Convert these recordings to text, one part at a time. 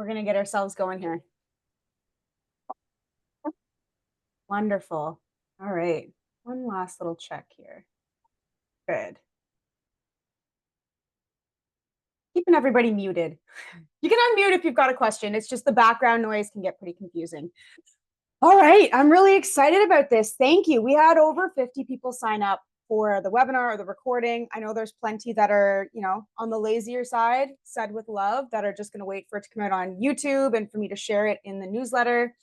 We're going to get ourselves going here. Wonderful. All right. One last little check here. Good. Keeping everybody muted. You can unmute if you've got a question. It's just the background noise can get pretty confusing. All right. I'm really excited about this. Thank you. We had over 50 people sign up for the webinar or the recording. I know there's plenty that are, on the lazier side, said with love, that are just going to wait for it to come out on YouTube and for me to share it in the newsletter.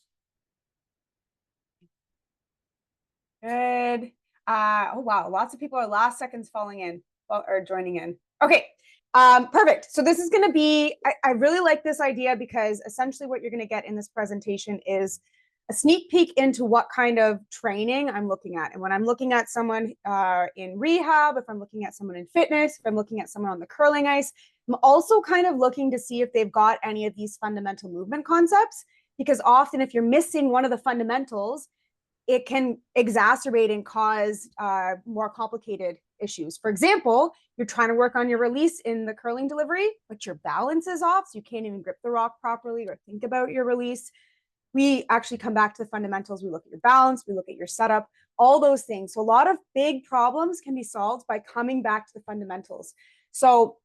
Good. Oh, wow. Lots of people are last seconds falling in or joining in. Okay. Perfect. So this is going to be, I really like this idea because essentially what you're going to get in this presentation is a sneak peek into what kind of training I'm looking at. And when I'm looking at someone in rehab, if I'm looking at someone in fitness, if I'm looking at someone on the curling ice, I'm also kind of looking to see if they've got any of these fundamental movement concepts, because often if you're missing one of the fundamentals, it can exacerbate and cause more complicated issues. For example, you're trying to work on your release in the curling delivery, but your balance is off, so you can't even grip the rock properly or think about your release. We actually come back to the fundamentals. We look at your balance, we look at your setup, all those things. So a lot of big problems can be solved by coming back to the fundamentals. So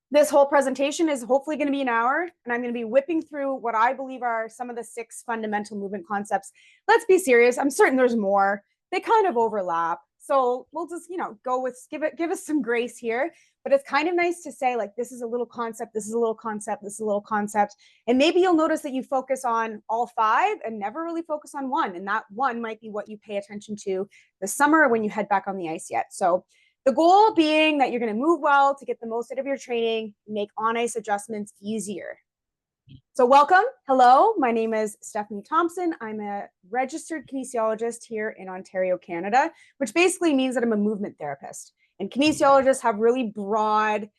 this whole presentation is hopefully going to be an hour, and I'm going to be whipping through what I believe are some of the 6 fundamental movement concepts. Let's be serious. I'm certain there's more. They kind of overlap. So we'll just, go with, give us some grace here. But it's kind of nice to say, like, this is a little concept, this is a little concept, this is a little concept. And maybe you'll notice that you focus on all 5 and never really focus on one. And that one might be what you pay attention to this summer when you head back on the ice yet. So the goal being that you're going to move well to get the most out of your training, make on-ice adjustments easier. So welcome. Hello, my name is Stephanie Thompson. I'm a registered kinesiologist here in Ontario, Canada, which basically means that I'm a movement therapist. And kinesiologists have really broad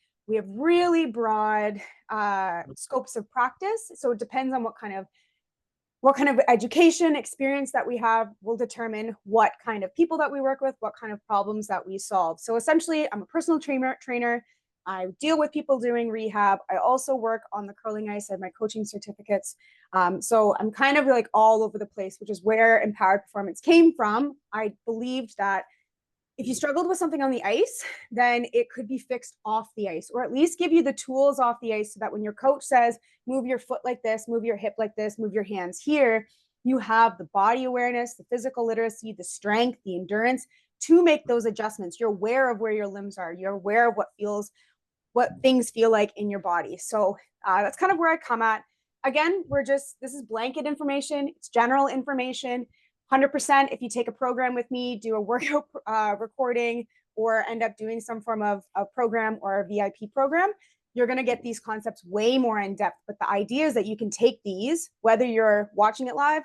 scopes of practice. So it depends on what kind of education experience that we have will determine what kind of people that we work with, what kind of problems that we solve. So essentially, I'm a personal trainer. I deal with people doing rehab. I also work on the curling ice. I have my coaching certificates. So I'm kind of like all over the place, which is where Empowered Performance came from. I believed that if you struggled with something on the ice, then it could be fixed off the ice, or at least give you the tools off the ice so that when your coach says, move your foot like this, move your hip like this, move your hands here, you have the body awareness, the physical literacy, the strength, the endurance to make those adjustments. You're aware of where your limbs are. You're aware of what things feel like in your body. So that's kind of where I come at. Again, this is blanket information. It's general information. 100%, if you take a program with me, do a workout recording, or end up doing some form of a program or a VIP program, you're going to get these concepts way more in depth. But the idea is that you can take these, whether you're watching it live,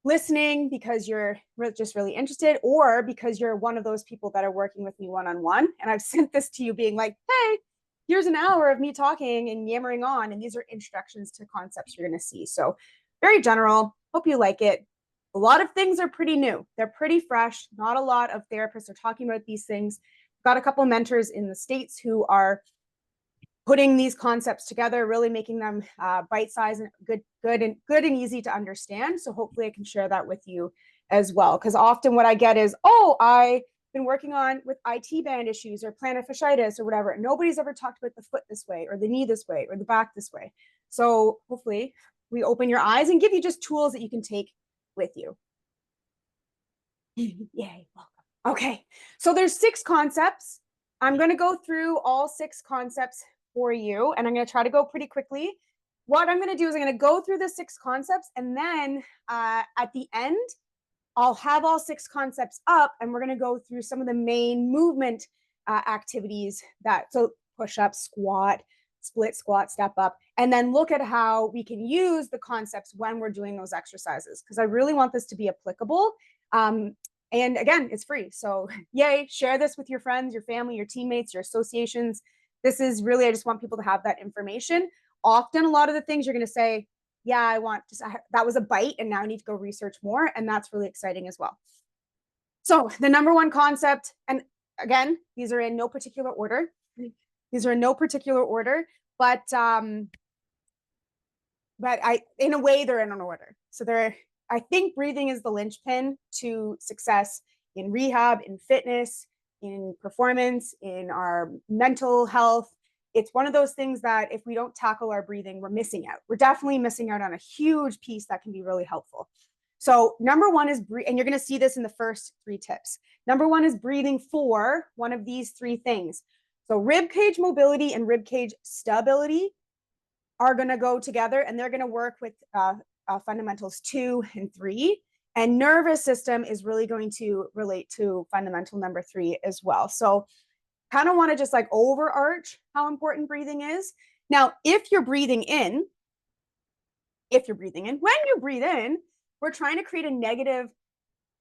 listening because you're just really interested, or because you're one of those people that are working with me one-on-one. And I've sent this to you being like, hey, here's an hour of me talking and yammering on. And these are introductions to concepts you're going to see. So very general. Hope you like it. A lot of things are pretty new. They're pretty fresh. Not a lot of therapists are talking about these things. Got a couple of mentors in the States who are putting these concepts together, really making them bite-sized and good and easy to understand. So hopefully I can share that with you as well. Because often what I get is, oh, I've been working with IT band issues or plantar fasciitis or whatever. Nobody's ever talked about the foot this way or the knee this way or the back this way. So hopefully we open your eyes and give you just tools that you can take with you. Yay, welcome. Okay, so there's 6 concepts. I'm going to go through all 6 concepts for you, and I'm going to try to go pretty quickly. What I'm going to do is I'm going to go through the 6 concepts, and then at the end, I'll have all 6 concepts up, and we're going to go through some of the main movement activities so push-up, squat, split squat, step up, and then look at how we can use the concepts when we're doing those exercises, because I really want this to be applicable. And again, it's free. So yay, share this with your friends, your family, your teammates, your associations. This is really, I just want people to have that information. Often, a lot of the things you're going to say, yeah, that was a bite and now I need to go research more. And that's really exciting as well. So the number 1 concept, and again, these are in no particular order. But but in a way, they're in an order. So I think breathing is the linchpin to success in rehab, in fitness, in performance, in our mental health. It's one of those things that if we don't tackle our breathing, we're missing out. We're definitely missing out on a huge piece that can be really helpful. So number one is breathe, and you're going to see this in the first 3 tips. Number one is breathing for one of these 3 things. So rib cage mobility and rib cage stability are going to go together, and they're going to work with fundamentals 2 and 3. And nervous system is really going to relate to fundamental number 3 as well. So kind of want to just like overarch how important breathing is. Now, when you breathe in, we're trying to create a negative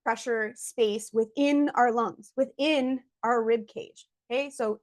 pressure space within our lungs, within our rib cage. Okay, so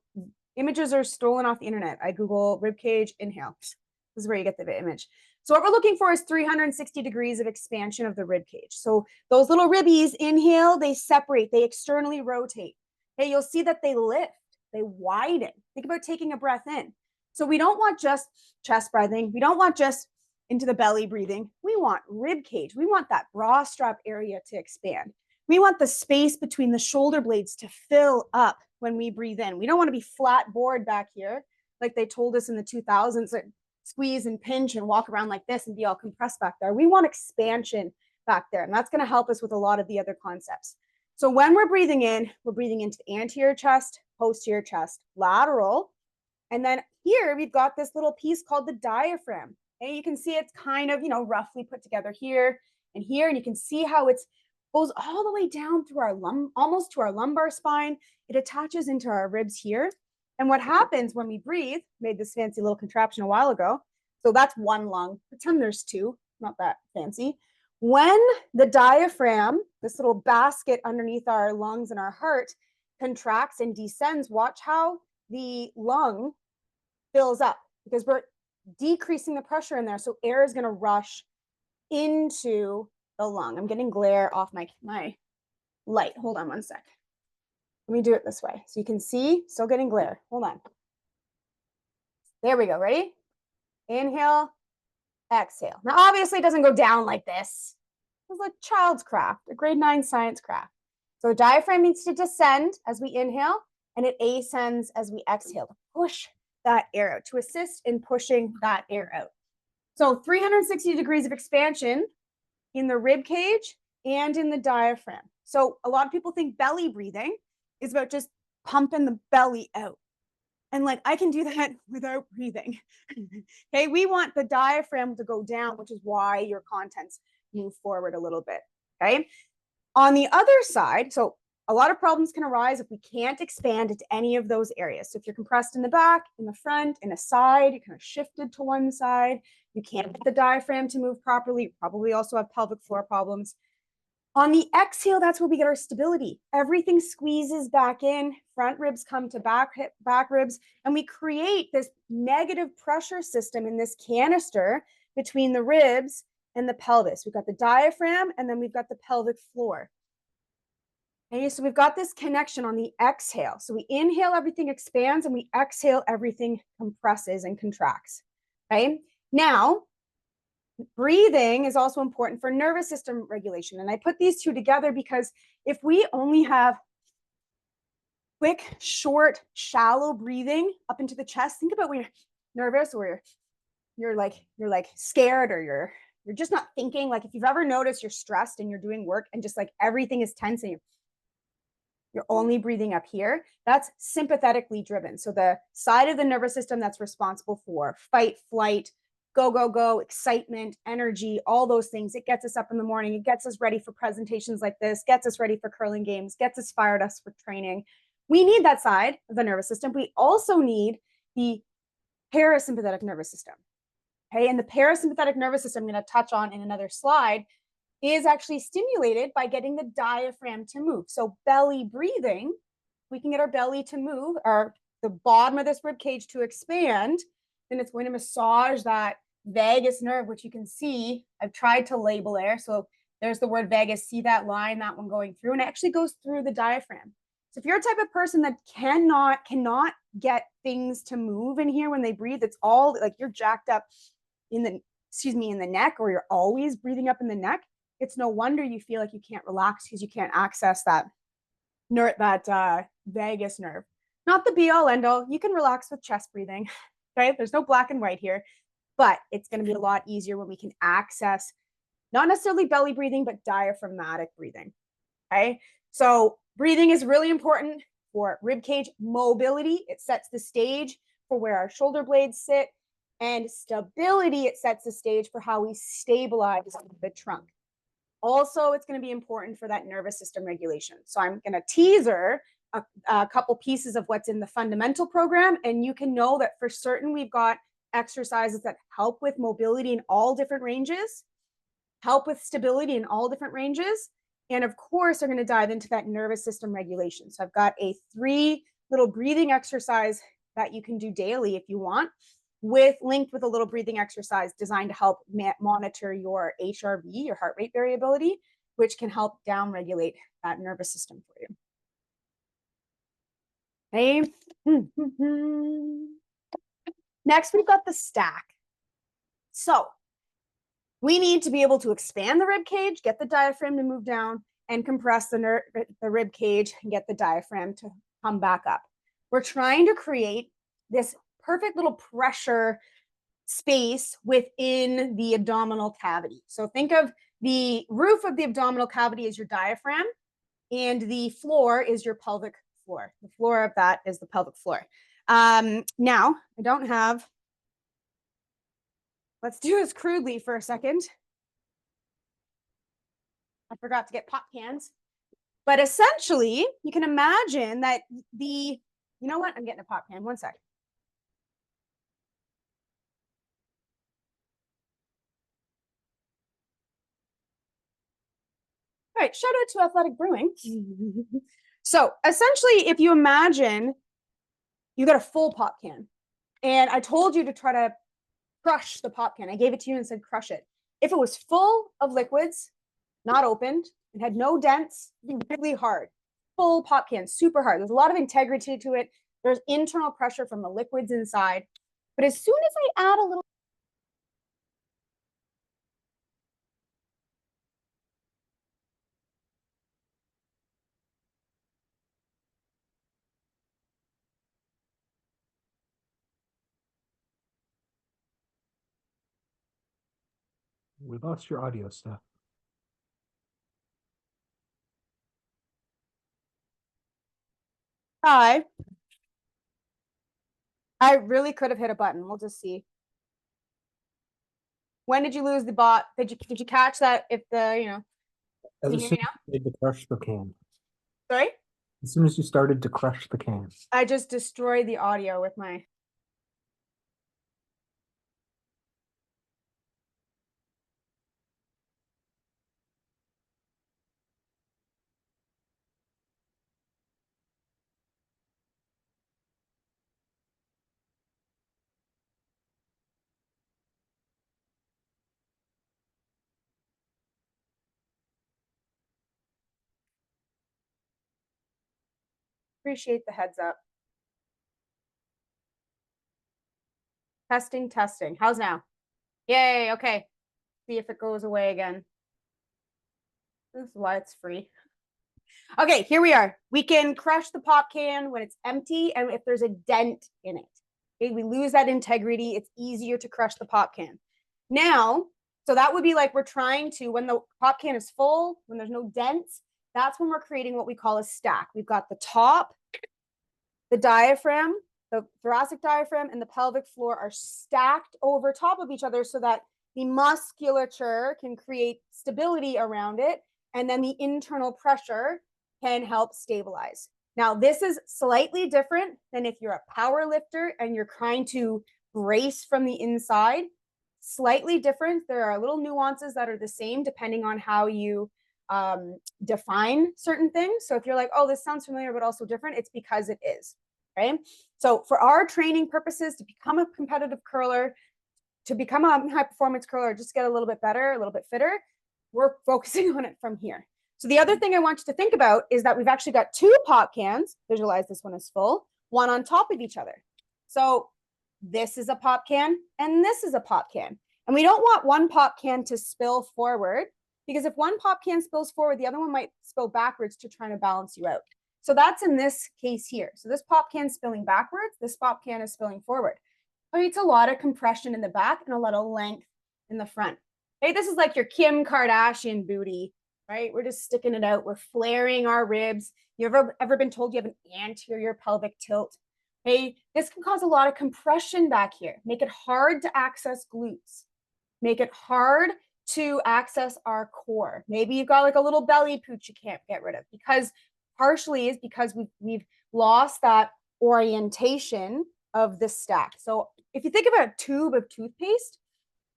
images are stolen off the internet. I Google rib cage inhale. This is where you get the image. So what we're looking for is 360 degrees of expansion of the rib cage. So those little ribbies inhale, they separate, they externally rotate. Okay, you'll see that they lift, they widen. Think about taking a breath in. So we don't want just chest breathing. We don't want just into the belly breathing. We want rib cage. We want that bra strap area to expand. We want the space between the shoulder blades to fill up when we breathe in. We don't want to be flat bored back here like they told us in the 2000s, that squeeze and pinch and walk around like this and be all compressed back there. We want expansion back there, and that's going to help us with a lot of the other concepts. So when we're breathing in, we're breathing into the anterior chest, posterior chest, lateral, and then here we've got this little piece called the diaphragm. Okay, you can see it's kind of, roughly put together here, and you can see how it goes all the way down through our almost to our lumbar spine. It attaches into our ribs here. And what happens when we breathe, made this fancy little contraption a while ago. So that's one lung. Pretend there's 2, not that fancy. When the diaphragm, this little basket underneath our lungs and our heart, contracts and descends, watch how the lung fills up, because we're decreasing the pressure in there. So air is going to rush into the lung. I'm getting glare off my light. Hold on one sec. Let me do it this way. So you can see, still getting glare. Hold on. There we go. Ready? Inhale, exhale. Now, obviously, it doesn't go down like this. It's a child's craft, a grade 9 science craft. So the diaphragm needs to descend as we inhale, and it ascends as we exhale to push that air out, to assist in pushing that air out. So 360 degrees of expansion in the rib cage and in the diaphragm. So a lot of people think belly breathing is about just pumping the belly out. And like, I can do that without breathing. Okay, we want the diaphragm to go down, which is why your contents move forward a little bit. Okay, on the other side, so a lot of problems can arise if we can't expand into any of those areas. So if you're compressed in the back, in the front, in a side, you're kind of shifted to one side, you can't get the diaphragm to move properly, you probably also have pelvic floor problems. On the exhale, that's where we get our stability. Everything squeezes back in, front ribs come to back ribs, and we create this negative pressure system in this canister between the ribs and the pelvis. We've got the diaphragm, and then we've got the pelvic floor. Okay, so we've got this connection on the exhale. So we inhale, everything expands, and we exhale, everything compresses and contracts. Okay, now, breathing is also important for nervous system regulation. And I put these 2 together because if we only have quick, short, shallow breathing up into the chest, think about when you're nervous or you're like scared, or you're just not thinking. Like if you've ever noticed you're stressed and you're doing work and just like everything is tense and you're only breathing up here, that's sympathetically driven. So the side of the nervous system that's responsible for fight, flight, go, go, go, excitement, energy, all those things. It gets us up in the morning. It gets us ready for presentations like this, gets us ready for curling games, gets us fired up for training. We need that side of the nervous system. We also need the parasympathetic nervous system. Okay, and the parasympathetic nervous system, I'm going to touch on in another slide, is actually stimulated by getting the diaphragm to move. So belly breathing, we can get our belly to move, or the bottom of this rib cage to expand, then it's going to massage that vagus nerve, which you can see, I've tried to label there. So there's the word vagus, see that line, that one going through, and it actually goes through the diaphragm. So if you're a type of person that cannot get things to move in here when they breathe, it's all like you're jacked up in the in the neck, or you're always breathing up in the neck, it's no wonder you feel like you can't relax because you can't access that vagus nerve. Not the be all end all. You can relax with chest breathing, right? There's no black and white here, but it's going to be a lot easier when we can access not necessarily belly breathing, but diaphragmatic breathing. Okay. So breathing is really important for rib cage mobility. It sets the stage for where our shoulder blades sit, and stability. It sets the stage for how we stabilize the trunk. Also, it's going to be important for that nervous system regulation. So I'm going to teaser a couple pieces of what's in the fundamental program, and you can know that for certain we've got exercises that help with mobility in all different ranges, help with stability in all different ranges, and of course are going to dive into that nervous system regulation. So I've got a 3 little breathing exercise that you can do daily if you want, linked with a little breathing exercise designed to help monitor your HRV, your heart rate variability, which can help downregulate that nervous system for you. Okay. Next, we've got the stack. So we need to be able to expand the rib cage, get the diaphragm to move down, and compress the rib cage and get the diaphragm to come back up. We're trying to create this perfect little pressure space within the abdominal cavity. So think of the roof of the abdominal cavity as your diaphragm, and the floor is your pelvic floor. The floor of that is the pelvic floor. Now, I don't have, let's do this crudely for a second. I forgot to get pop cans. But essentially, you can imagine that you know what? I'm getting a pop can. One sec. All right, shout out to Athletic Brewing. So essentially, if you imagine you got a full pop can, and I told you to try to crush the pop can. I gave it to you and said, crush it. If it was full of liquids, not opened, and had no dents, it'd be really hard. Full pop can, super hard. There's a lot of integrity to it. There's internal pressure from the liquids inside. But as soon as I add a little, we lost your audio stuff. hi. I really could have hit a button. We'll just see. When did you lose the bot? Did you catch that? If the, you know, As can you hear me now? you started to crush the can. Sorry? As soon as you started to crush the can. I just destroyed the audio with my. Appreciate the heads up. Testing, testing. How's now? Yay, okay. See if it goes away again. This is why it's free. Okay, here we are. We can crush the pop can when it's empty and if there's a dent in it. Okay, we lose that integrity. It's easier to crush the pop can. Now, so that would be like we're trying to, when the pop can is full, when there's no dents, that's when we're creating what we call a stack. We've got the top, the diaphragm, the thoracic diaphragm, and the pelvic floor are stacked over top of each other so that the musculature can create stability around it, and then the internal pressure can help stabilize. Now, this is slightly different than if you're a power lifter and you're trying to brace from the inside. Slightly different. There are little nuances that are the same depending on how you define certain things. So if you're like, oh, this sounds familiar, but also different, it's because it is. Okay. So for our training purposes, to become a competitive curler, to become a high performance curler, just get a little bit better, a little bit fitter, we're focusing on it from here. So the other thing I want you to think about is that we've actually got 2 pop cans. Visualize this one is full, one on top of each other. So this is a pop can and this is a pop can. And we don't want one pop can to spill forward, because if one pop can spills forward, the other one might spill backwards to try to balance you out. So that's in this case here. So this pop can spilling backwards, this pop can is spilling forward. Creates a lot of compression in the back and a lot of length in the front. Okay, this is like your Kim Kardashian booty, right? We're just sticking it out. We're flaring our ribs. You ever been told you have an anterior pelvic tilt? Okay, this can cause a lot of compression back here. Make it hard to access glutes. Make it hard to access our core. Maybe you've got like a little belly pooch you can't get rid of, because partially is because we've lost that orientation of the stack. So if you think about a tube of toothpaste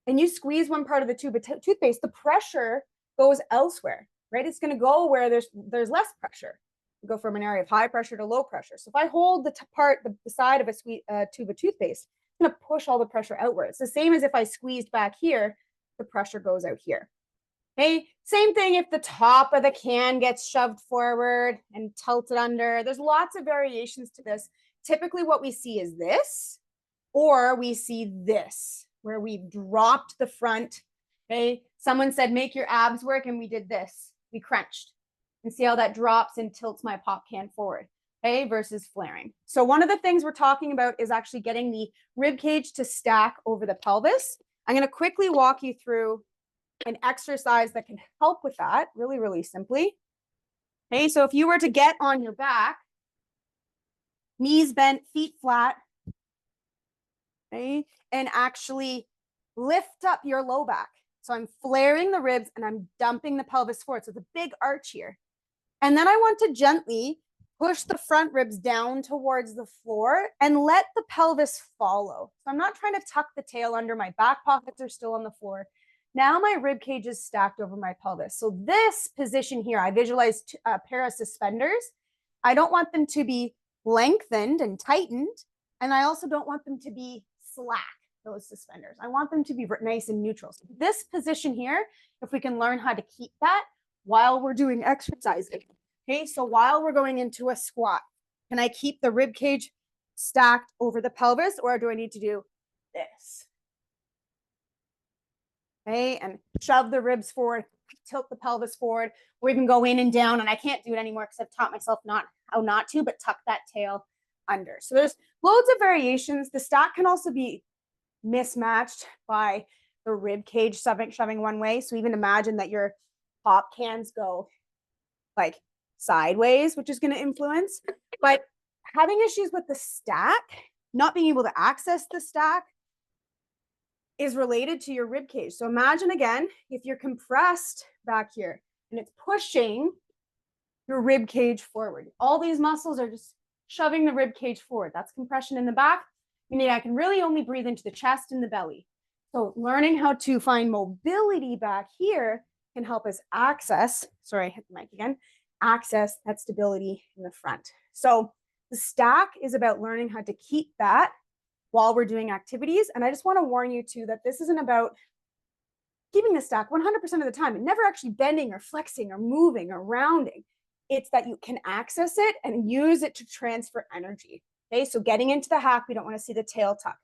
and you squeeze one part of the tube of toothpaste, the pressure goes elsewhere, right? It's going to go where there's less pressure. You go from an area of high pressure to low pressure. So if I hold the side of a tube of toothpaste, it's going to push all the pressure outwards. It's the same as if I squeezed back here, the pressure goes out here. Okay, same thing if the top of the can gets shoved forward and tilted under. There's lots of variations to this. Typically what we see is this, or we see this, where we've dropped the front. Okay, someone said, make your abs work, and we did this. We crunched. And see how that drops and tilts my pop can forward, okay, versus flaring. So one of the things we're talking about is actually getting the rib cage to stack over the pelvis. I'm going to quickly walk you through an exercise that can help with that really, really simply. Okay, so if you were to get on your back, knees bent, feet flat, okay, and actually lift up your low back. So I'm flaring the ribs and I'm dumping the pelvis forward. So it's a big arch here. And then I want to gently push the front ribs down towards the floor and let the pelvis follow. So I'm not trying to tuck the tail under. My back pockets are still on the floor. Now my rib cage is stacked over my pelvis. So this position here, I visualize a pair of suspenders. I don't want them to be lengthened and tightened. And I also don't want them to be slack, those suspenders. I want them to be nice and neutral. So this position here, if we can learn how to keep that while we're doing exercising. Okay, so while we're going into a squat, can I keep the rib cage stacked over the pelvis, or do I need to do this? Okay, and shove the ribs forward, tilt the pelvis forward, or even go in and down. And I can't do it anymore because I've taught myself how not to, but tuck that tail under. So there's loads of variations. The stack can also be mismatched by the rib cage shoving one way. So even imagine that your pop cans go like sideways, which is going to influence. But having issues with the stack, not being able to access the stack, is related to your rib cage. So imagine again, if you're compressed back here and it's pushing your rib cage forward. All these muscles are just shoving the rib cage forward. That's compression in the back. Meaning I can really only breathe into the chest and the belly. So learning how to find mobility back here can help us access, sorry, I hit the mic again, access that stability in the front. So the stack is about learning how to keep that while we're doing activities. And I just want to warn you too that this isn't about keeping the stack 100% of the time and never actually bending or flexing or moving or rounding. It's that you can access it and use it to transfer energy. Okay, so getting into the hack, we don't want to see the tail tuck.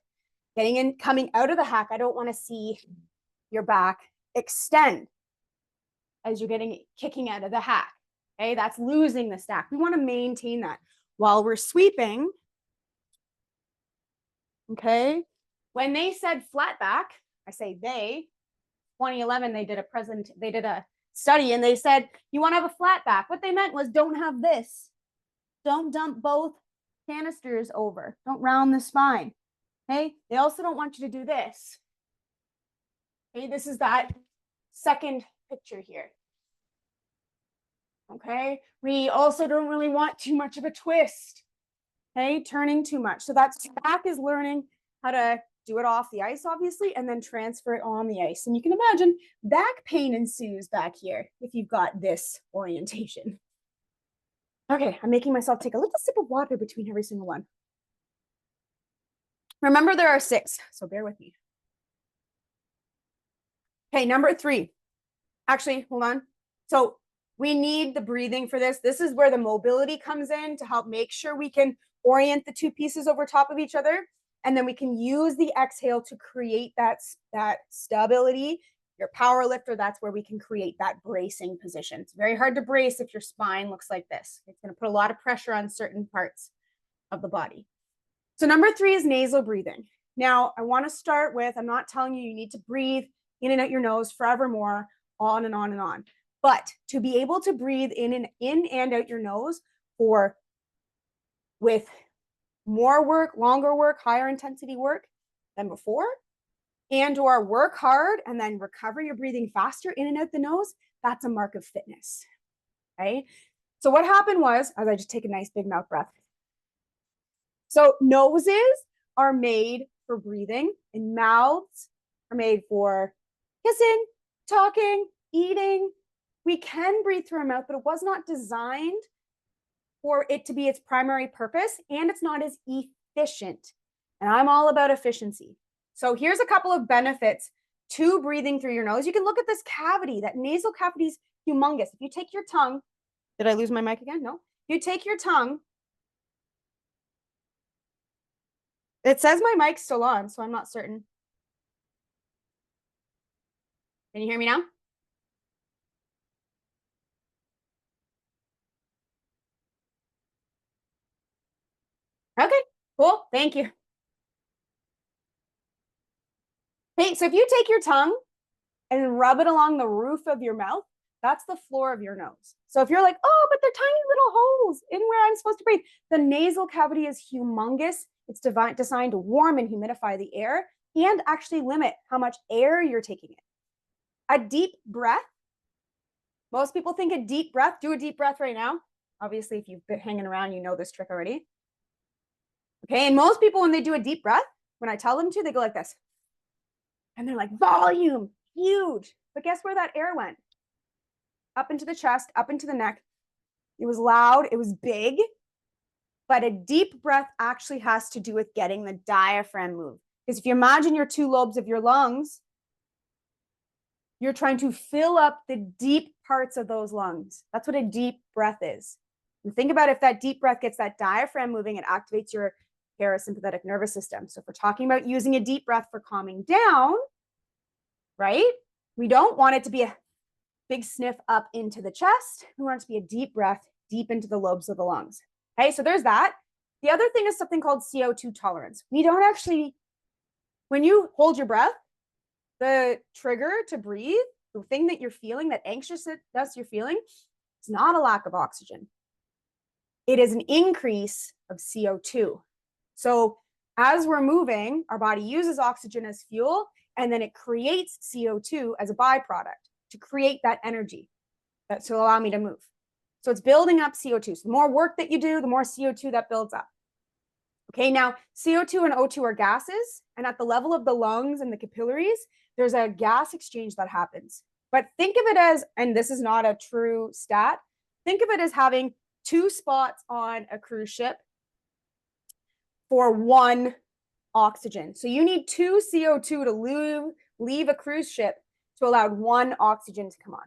Getting in, coming out of the hack, I don't want to see your back extend as you're kicking out of the hack. Okay, that's losing the stack. We want to maintain that while we're sweeping. Okay, when they said flat back, I say they. 2011, they did a study and they said you want to have a flat back. What they meant was don't have this. Don't dump both canisters over. Don't round the spine. Okay, they also don't want you to do this. Okay, this is that second picture here. Okay, we also don't really want too much of a twist. Okay, turning too much. So that stack is learning how to do it off the ice, obviously, and then transfer it on the ice. And you can imagine back pain ensues back here if you've got this orientation. Okay, I'm making myself take a little sip of water between every single one. Remember, there are 6, so bear with me. Okay, number 3. Actually, hold on. So we need the breathing for this. This is where the mobility comes in to help make sure we can orient the two pieces over top of each other. And then we can use the exhale to create that stability. Your power lifter, that's where we can create that bracing position. It's very hard to brace if your spine looks like this. It's going to put a lot of pressure on certain parts of the body. So number 3 is nasal breathing. Now, I want to start with, I'm not telling you need to breathe in and out your nose forevermore, on and on and on. But to be able to breathe in and out your nose with more work, longer work, higher intensity work than before, and or work hard and then recover your breathing faster in and out the nose, that's a mark of fitness, right? So what happened was, as I just take a nice big mouth breath. So noses are made for breathing and mouths are made for kissing, talking, eating. We can breathe through our mouth, but it was not designed for it to be its primary purpose, and it's not as efficient. And I'm all about efficiency. So here's a couple of benefits to breathing through your nose. You can look at this cavity. That nasal cavity is humongous. If you take your tongue, did I lose my mic again? No. You take your tongue. It says my mic's still on, so I'm not certain. Can you hear me now? Okay, cool. Thank you. Hey, so if you take your tongue and rub it along the roof of your mouth, that's the floor of your nose. So if you're like, oh, but they're tiny little holes in where I'm supposed to breathe, the nasal cavity is humongous. It's designed to warm and humidify the air and actually limit how much air you're taking in. A deep breath. Most people think a deep breath. Do a deep breath right now. Obviously, if you've been hanging around, you know this trick already. Okay, and most people, when they do a deep breath, when I tell them to, they go like this. And they're like, volume, huge. But guess where that air went? Up into the chest, up into the neck. It was loud, it was big. But a deep breath actually has to do with getting the diaphragm moved. Because if you imagine your 2 lobes of your lungs, you're trying to fill up the deep parts of those lungs. That's what a deep breath is. And think about if that deep breath gets that diaphragm moving, it activates your parasympathetic nervous system. So if we're talking about using a deep breath for calming down, right? We don't want it to be a big sniff up into the chest. We want it to be a deep breath deep into the lobes of the lungs. Okay, so there's that. The other thing is something called CO2 tolerance. We don't actually, when you hold your breath, the trigger to breathe, the thing that you're feeling, that anxiousness you're feeling, it's not a lack of oxygen. It is an increase of CO2. So as we're moving, our body uses oxygen as fuel, and then it creates CO2 as a byproduct to create that energy to allow me to move. So it's building up CO2. So the more work that you do, the more CO2 that builds up. Okay, now CO2 and O2 are gases, and at the level of the lungs and the capillaries, there's a gas exchange that happens. But think of it as, and this is not a true stat, think of it as having 2 spots on a cruise ship for 1 oxygen. So you need 2 CO2 to leave a cruise ship to allow 1 oxygen to come on.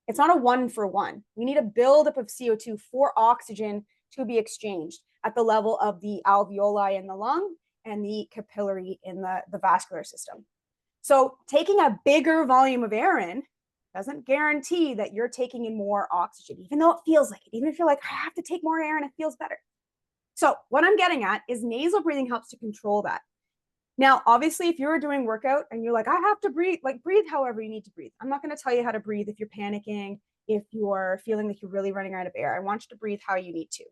It's not a 1-for-1. You need a buildup of CO2 for oxygen to be exchanged at the level of the alveoli in the lung and the capillary in the vascular system. So taking a bigger volume of air in doesn't guarantee that you're taking in more oxygen, even though it feels like it, even if you're like, I have to take more air and it feels better. So what I'm getting at is nasal breathing helps to control that. Now, obviously, if you're doing workout and you're like, I have to breathe, like breathe however you need to breathe. I'm not going to tell you how to breathe if you're panicking, if you're feeling like you're really running out of air. I want you to breathe how you need to.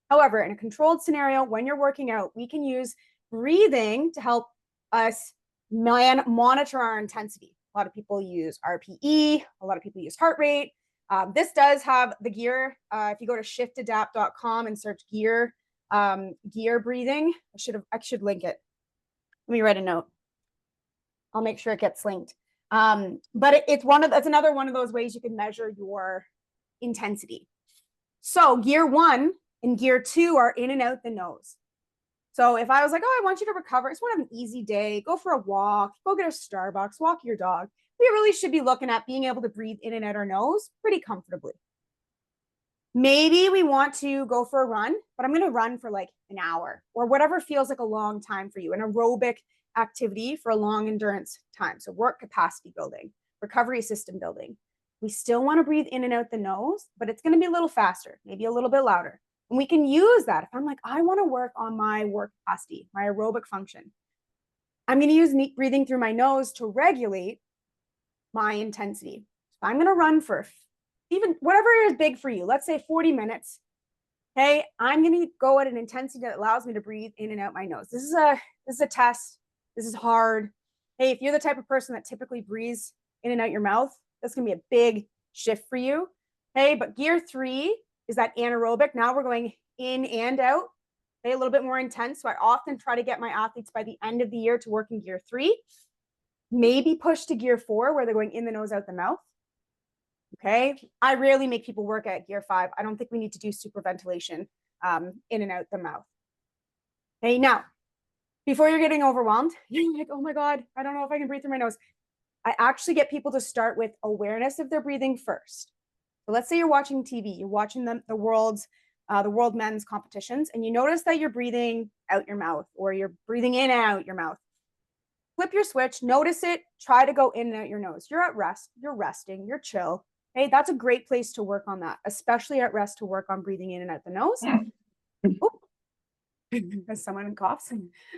However, in a controlled scenario, when you're working out, we can use breathing to help us monitor our intensity. A lot of people use RPE. A lot of people use heart rate. This does have the gear. If you go to shiftadapt.com and search gear breathing, I should link it. Let me write a note. I'll make sure it gets linked. But it's another one of those ways you can measure your intensity. So gear 1 and gear 2 are in and out the nose. So if I was like, oh, I want you to recover, just want to have an easy day, go for a walk, go get a Starbucks, walk your dog. We really should be looking at being able to breathe in and out our nose pretty comfortably. Maybe we want to go for a run, but I'm going to run for like an hour or whatever feels like a long time for you, an aerobic activity for a long endurance time. So work capacity building, recovery system building. We still want to breathe in and out the nose, but it's going to be a little faster, maybe a little bit louder. And we can use that. If I'm like, I want to work on my work capacity, my aerobic function, I'm going to use breathing through my nose to regulate my intensity. So I'm going to run for even whatever is big for you. Let's say 40 minutes. Okay, I'm going to go at an intensity that allows me to breathe in and out my nose. This is a test. This is hard. Hey, if you're the type of person that typically breathes in and out your mouth, that's going to be a big shift for you. Okay, but gear 3 is that anaerobic. Now we're going in and out. Okay, a little bit more intense. So I often try to get my athletes by the end of the year to work in gear 3. Maybe push to gear 4 where they're going in the nose, out the mouth. Okay, I rarely make people work at gear 5. I don't think we need to do super ventilation in and out the mouth. Okay, now, before you're getting overwhelmed, you're like, oh my God, I don't know if I can breathe through my nose. I actually get people to start with awareness of their breathing first. So let's say you're watching TV, you're watching the world men's competitions, and you notice that you're breathing out your mouth or you're breathing in and out your mouth. Flip your switch, notice it, try to go in and out your nose. You're at rest, you're resting, you're chill. Okay, that's a great place to work on that, especially at rest, to work on breathing in and out the nose. As someone coughs.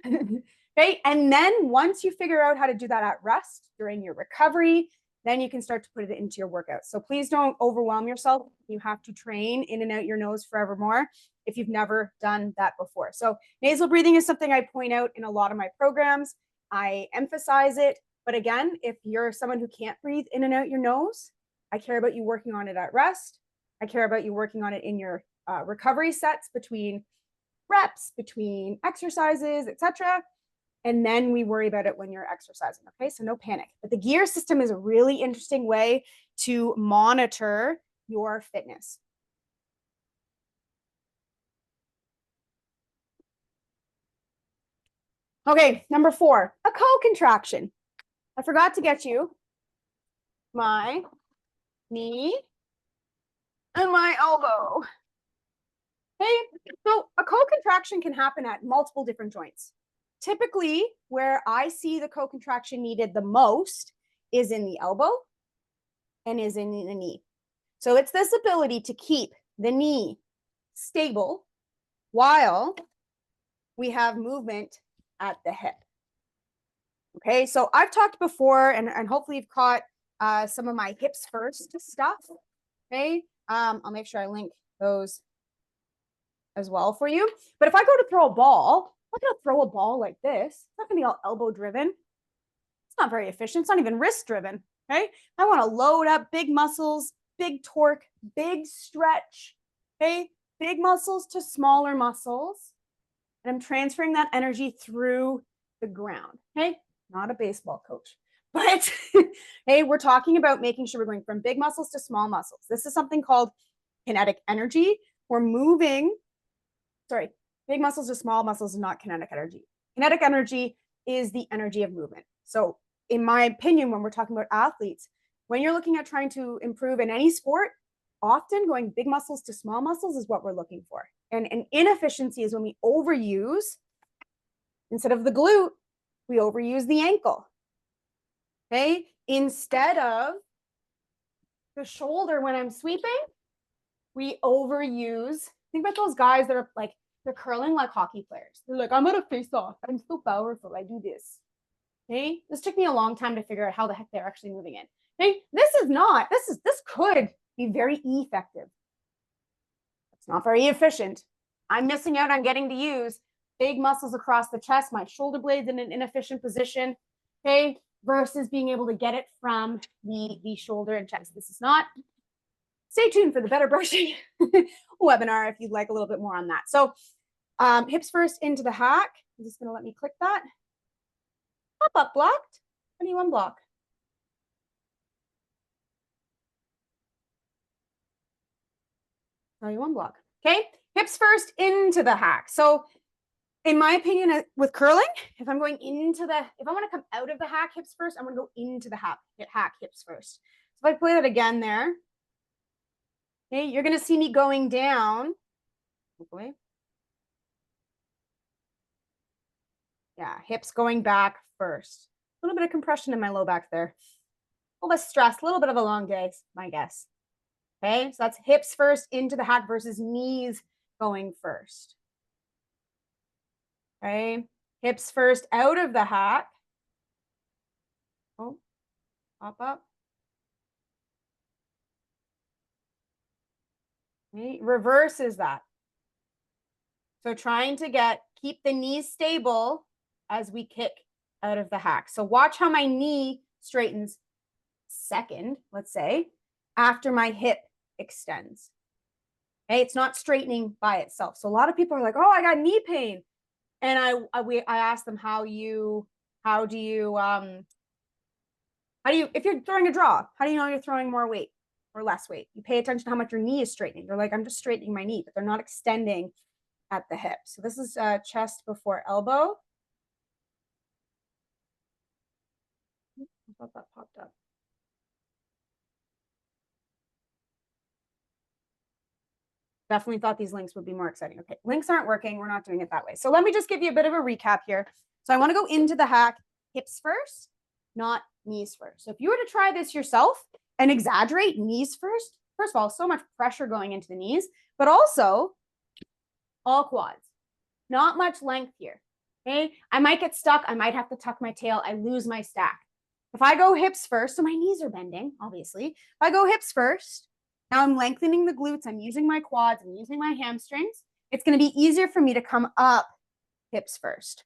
Okay, and then once you figure out how to do that at rest during your recovery, then you can start to put it into your workouts. So please don't overwhelm yourself. You have to train in and out your nose forevermore if you've never done that before. So nasal breathing is something I point out in a lot of my programs. I emphasize it. But again, if you're someone who can't breathe in and out your nose, I care about you working on it at rest. I care about you working on it in your recovery sets between reps, between exercises, etc. And then we worry about it when you're exercising. Okay, so no panic. But the gear system is a really interesting way to monitor your fitness. Okay, number 4, a co-contraction. I forgot to get you my knee and my elbow. Okay, so a co-contraction can happen at multiple different joints. Typically, where I see the co-contraction needed the most is in the elbow and is in the knee. So it's this ability to keep the knee stable while we have movement at the hip. Okay, so I've talked before, and hopefully you've caught some of my hips first stuff. Okay, I'll make sure I link those as well for you. But if I go to throw a ball, I'm not going to throw a ball like this. It's not going to be all elbow driven. It's not very efficient. It's not even wrist driven. Okay, I want to load up big muscles, big torque, big stretch. Okay, big muscles to smaller muscles. And I'm transferring that energy through the ground. Okay, not a baseball coach. But hey, we're talking about making sure we're going from big muscles to small muscles. This is something called kinetic energy. We're moving, big muscles to small muscles is not kinetic energy. Kinetic energy is the energy of movement. So in my opinion, when we're talking about athletes, when you're looking at trying to improve in any sport, often going big muscles to small muscles is what we're looking for. And an inefficiency is when we overuse, instead of the glute, we overuse the ankle. Okay, instead of the shoulder when I'm sweeping, we overuse. Think about those guys that are like, they're curling like hockey players. They're like, I'm gonna face off. I'm so powerful. I do this. Okay, this took me a long time to figure out how the heck they're actually moving it. Okay, this could be very effective. It's not very efficient. I'm missing out on getting to use big muscles across the chest, my shoulder blades in an inefficient position. Okay, versus being able to get it from the shoulder and chest. This is not. Stay tuned for the better brushing webinar if you'd like a little bit more on that. So hips first into the hack. I'm just going to let me click that. Pop up blocked. Anyone block? Oh, you unblock. Okay, hips first into the hack. So in my opinion, with curling, if I want to come out of the hack hips first, I'm going to go into the hack hips first. So if I play that again there, Okay, you're going to see me going down. Hopefully. Yeah, hips going back first. A little bit of compression in my low back there. A little bit of stress, a little bit of a long day, my guess. Okay, so that's hips first into the hack versus knees going first. Okay, hips first out of the hack. Oh, pop up. Okay, reverses that. So trying to keep the knees stable as we kick out of the hack. So watch how my knee straightens second, let's say, after my hip extends. Okay, it's not straightening by itself. So a lot of people are like, oh, I got knee pain. And I asked them, how do you, if you're throwing a draw, how do you know you're throwing more weight or less weight? You pay attention to how much your knee is straightening. They're like, I'm just straightening my knee, but they're not extending at the hip. So this is chest before elbow. I thought that popped up. Definitely thought these links would be more exciting. Okay, links aren't working. We're not doing it that way. So let me just give you a bit of a recap here. So I want to go into the hack hips first, not knees first. So if you were to try this yourself and exaggerate knees first of all, so much pressure going into the knees, but also all quads. Not much length here. Okay, I might get stuck. I might have to tuck my tail. I lose my stack. If I go hips first, so my knees are bending, obviously. If I go hips first, now I'm lengthening the glutes. I'm using my quads. I'm using my hamstrings. It's going to be easier for me to come up hips first.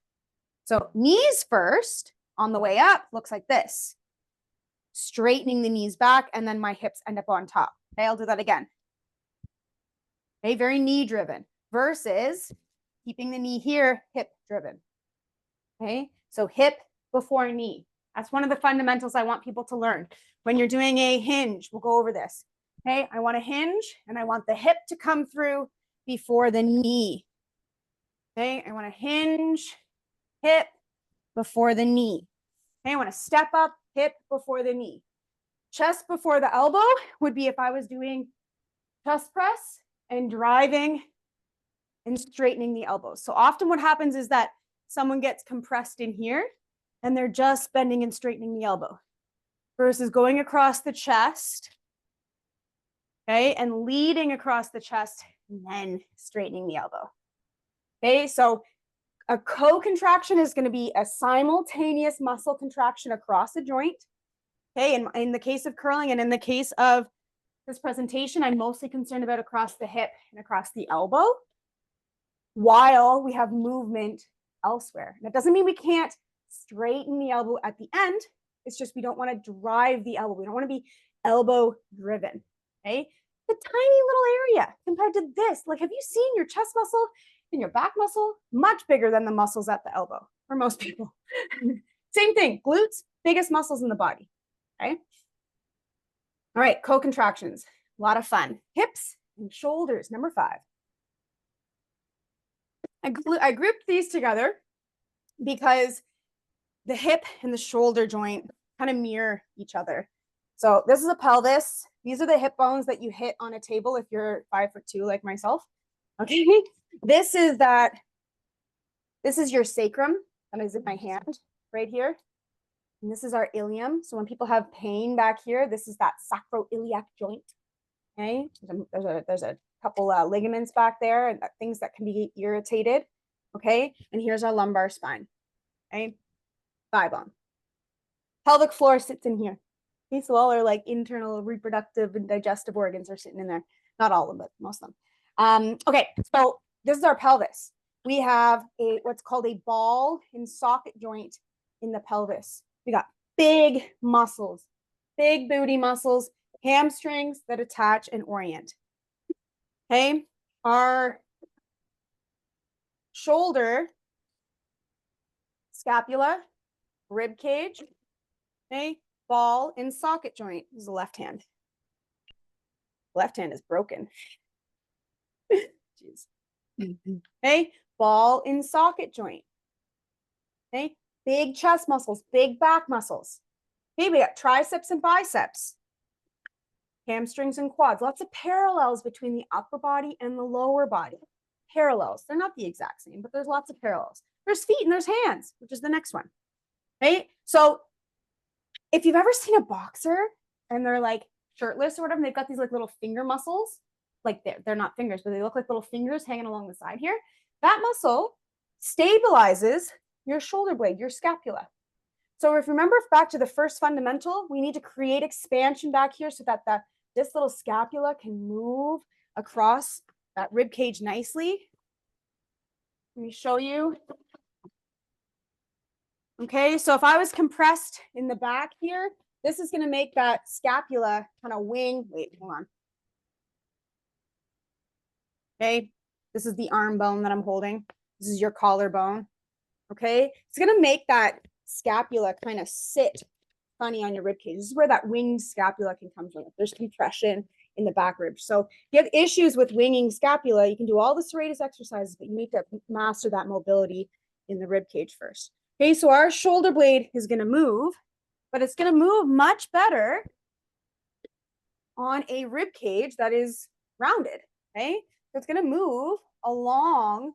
So knees first on the way up looks like this. Straightening the knees back, and then my hips end up on top. Okay, I'll do that again. Okay, very knee driven versus keeping the knee here, hip driven. Okay, so hip before knee. That's one of the fundamentals I want people to learn. When you're doing a hinge, we'll go over this. Okay, I want a hinge and I want the hip to come through before the knee. Okay, I want a hinge, hip before the knee. Okay, I want to step up, hip before the knee. Chest before the elbow would be if I was doing chest press and driving and straightening the elbows. So often what happens is that someone gets compressed in here and they're just bending and straightening the elbow versus going across the chest, okay, and leading across the chest and then straightening the elbow. Okay, so a co-contraction is going to be a simultaneous muscle contraction across a joint. Okay, in the case of curling and in the case of this presentation, I'm mostly concerned about across the hip and across the elbow while we have movement elsewhere. And that doesn't mean we can't straighten the elbow at the end. It's just we don't want to drive the elbow. We don't want to be elbow driven. Okay, the tiny little area compared to this. Like, have you seen your chest muscle and your back muscle? Much bigger than the muscles at the elbow for most people. Same thing, glutes, biggest muscles in the body. Okay. All right, co-contractions, a lot of fun. Hips and shoulders, number 5. I grouped these together because the hip and the shoulder joint kind of mirror each other. So this is a pelvis. These are the hip bones that you hit on a table if you're 5'2" like myself. Okay, this is your sacrum. That is in my hand right here. And this is our ilium. So when people have pain back here, this is that sacroiliac joint. Okay, there's a couple ligaments back there and things that can be irritated. Okay, and here's our lumbar spine. Okay, thigh bone. Pelvic floor sits in here. Okay, so all our like internal reproductive and digestive organs are sitting in there. Not all of them, but most of them. Okay, so this is our pelvis. We have what's called a ball and socket joint in the pelvis. We got big muscles, big booty muscles, hamstrings that attach and orient. Okay, our shoulder, scapula, rib cage, okay, ball and socket joint is the left hand. Left hand is broken. Jeez. Okay, ball and socket joint. Okay, big chest muscles, big back muscles. Okay, we got triceps and biceps. hamstrings and quads. Lots of parallels between the upper body and the lower body. Parallels. They're not the exact same, but there's lots of parallels. There's feet and there's hands, which is the next one. Right? So if you've ever seen a boxer and they're like shirtless or whatever, they've got these like little finger muscles, like they're not fingers, but they look like little fingers hanging along the side here. That muscle stabilizes your shoulder blade, your scapula. So if you remember back to the first fundamental, we need to create expansion back here so that this little scapula can move across that rib cage nicely. Let me show you. Okay, so if I was compressed in the back here, this is going to make that scapula kind of wing. Wait, hold on. Okay, this is the arm bone that I'm holding. This is your collarbone. Okay, it's going to make that scapula kind of sit funny on your rib cage. This is where that winged scapula can come from. If there's compression in the back rib. So if you have issues with winging scapula, you can do all the serratus exercises, but you need to master that mobility in the rib cage first. Okay, so our shoulder blade is going to move, but it's going to move much better on a rib cage that is rounded. Okay, so it's going to move along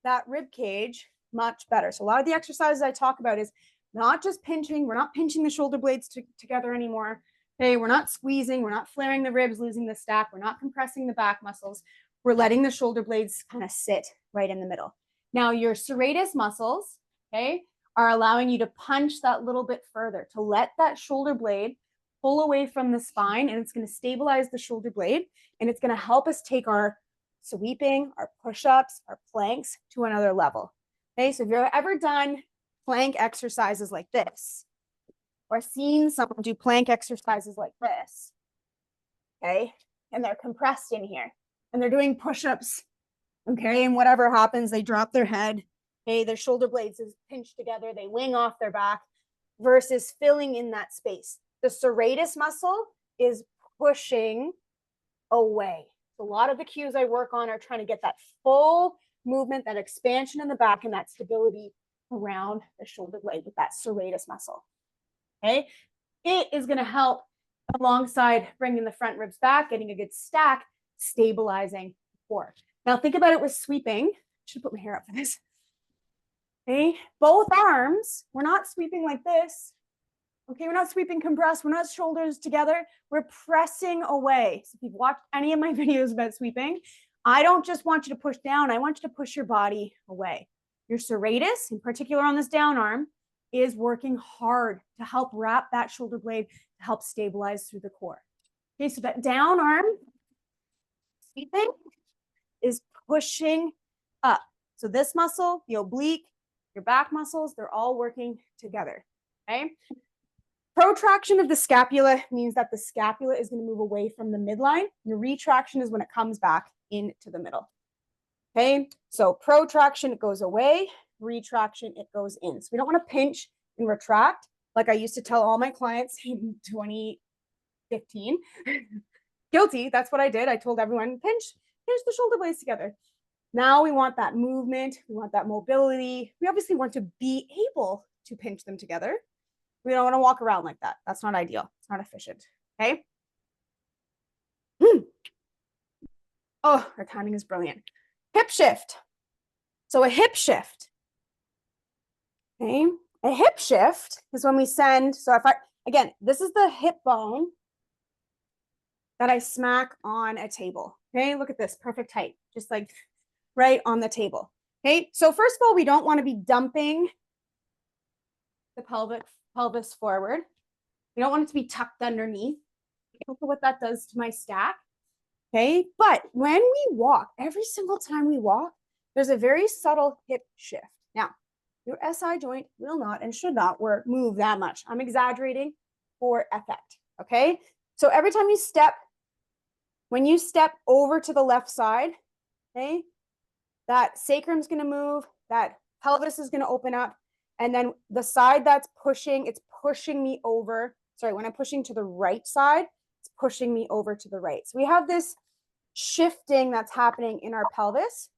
that rib cage much better. So a lot of the exercises I talk about is not just pinching. We're not pinching the shoulder blades together anymore. Okay, we're not squeezing. We're not flaring the ribs, losing the stack. We're not compressing the back muscles. We're letting the shoulder blades kind of sit right in the middle. Now your serratus muscles, okay, are allowing you to punch that little bit further, to let that shoulder blade pull away from the spine, and it's going to stabilize the shoulder blade, and it's going to help us take our sweeping, our push-ups, our planks to another level. Okay, so if you've ever done plank exercises like this, or seen someone do plank exercises like this, okay, and they're compressed in here, and they're doing push-ups, okay, and whatever happens, they drop their head, okay, their shoulder blades is pinched together, they wing off their back, versus filling in that space. The serratus muscle is pushing away. So a lot of the cues I work on are trying to get that full movement, that expansion in the back, and that stability around the shoulder blade with that serratus muscle. Okay, it is going to help alongside bringing the front ribs back, getting a good stack, stabilizing the core. Now think about it with sweeping. I should put my hair up for this. Okay, both arms, we're not sweeping like this. Okay, we're not sweeping compressed. We're not shoulders together. We're pressing away. So if you've watched any of my videos about sweeping, I don't just want you to push down. I want you to push your body away. Your serratus, in particular on this down arm, is working hard to help wrap that shoulder blade to help stabilize through the core. Okay, so that down arm sweeping is pushing up. So this muscle, the oblique, your back muscles, they're all working together. Okay. Protraction of the scapula means that the scapula is going to move away from the midline. Your retraction is when it comes back into the middle. Okay, so protraction, it goes away. Retraction, it goes in. So we don't want to pinch and retract like I used to tell all my clients in 2015. Guilty, that's what I did. I told everyone, pinch the shoulder blades together. Now we want that movement. We want that mobility. We obviously want to be able to pinch them together. We don't want to walk around like that. That's not ideal. It's not efficient. Okay. Oh, our timing is brilliant. Hip shift. So a hip shift. Okay. A hip shift is when we send, so if again, this is the hip bone that I smack on a table. Okay. Look at this, perfect height, just like right on the table. Okay. So first of all, we don't want to be dumping the pelvis forward. We don't want it to be tucked underneath. Look at what that does to my stack. Okay, but when we walk, every single time we walk, there's a very subtle hip shift. Now, your SI joint will not and should not move that much. I'm exaggerating for effect. Okay, so every time you step, when you step over to the left side, okay, that sacrum's going to move, that pelvis is going to open up. And then the side that's pushing, it's pushing me over. Sorry, when I'm pushing to the right side, it's pushing me over to the right. So we have this shifting that's happening in our pelvis.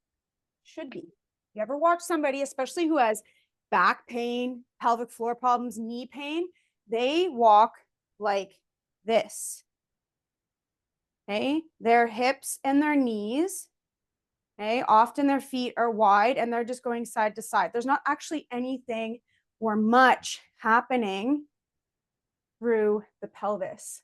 Should be. You ever watch somebody, especially who has back pain, pelvic floor problems, knee pain, they walk like this. Okay, their hips and their knees. Okay, often their feet are wide and they're just going side to side. There's not actually anything or much happening through the pelvis.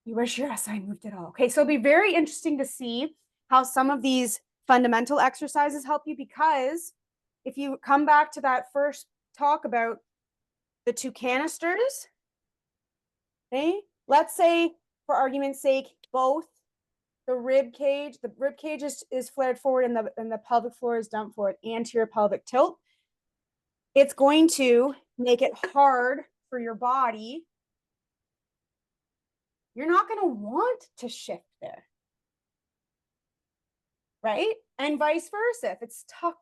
You wish your SI moved at all. Okay, so it'll be very interesting to see how some of these fundamental exercises help you, because if you come back to that first talk about the two canisters, okay, let's say for argument's sake, both the rib cage is flared forward and the pelvic floor is dumped forward, anterior pelvic tilt. It's going to make it hard for your body. You're not going to want to shift there, right? And vice versa. If it's tucked,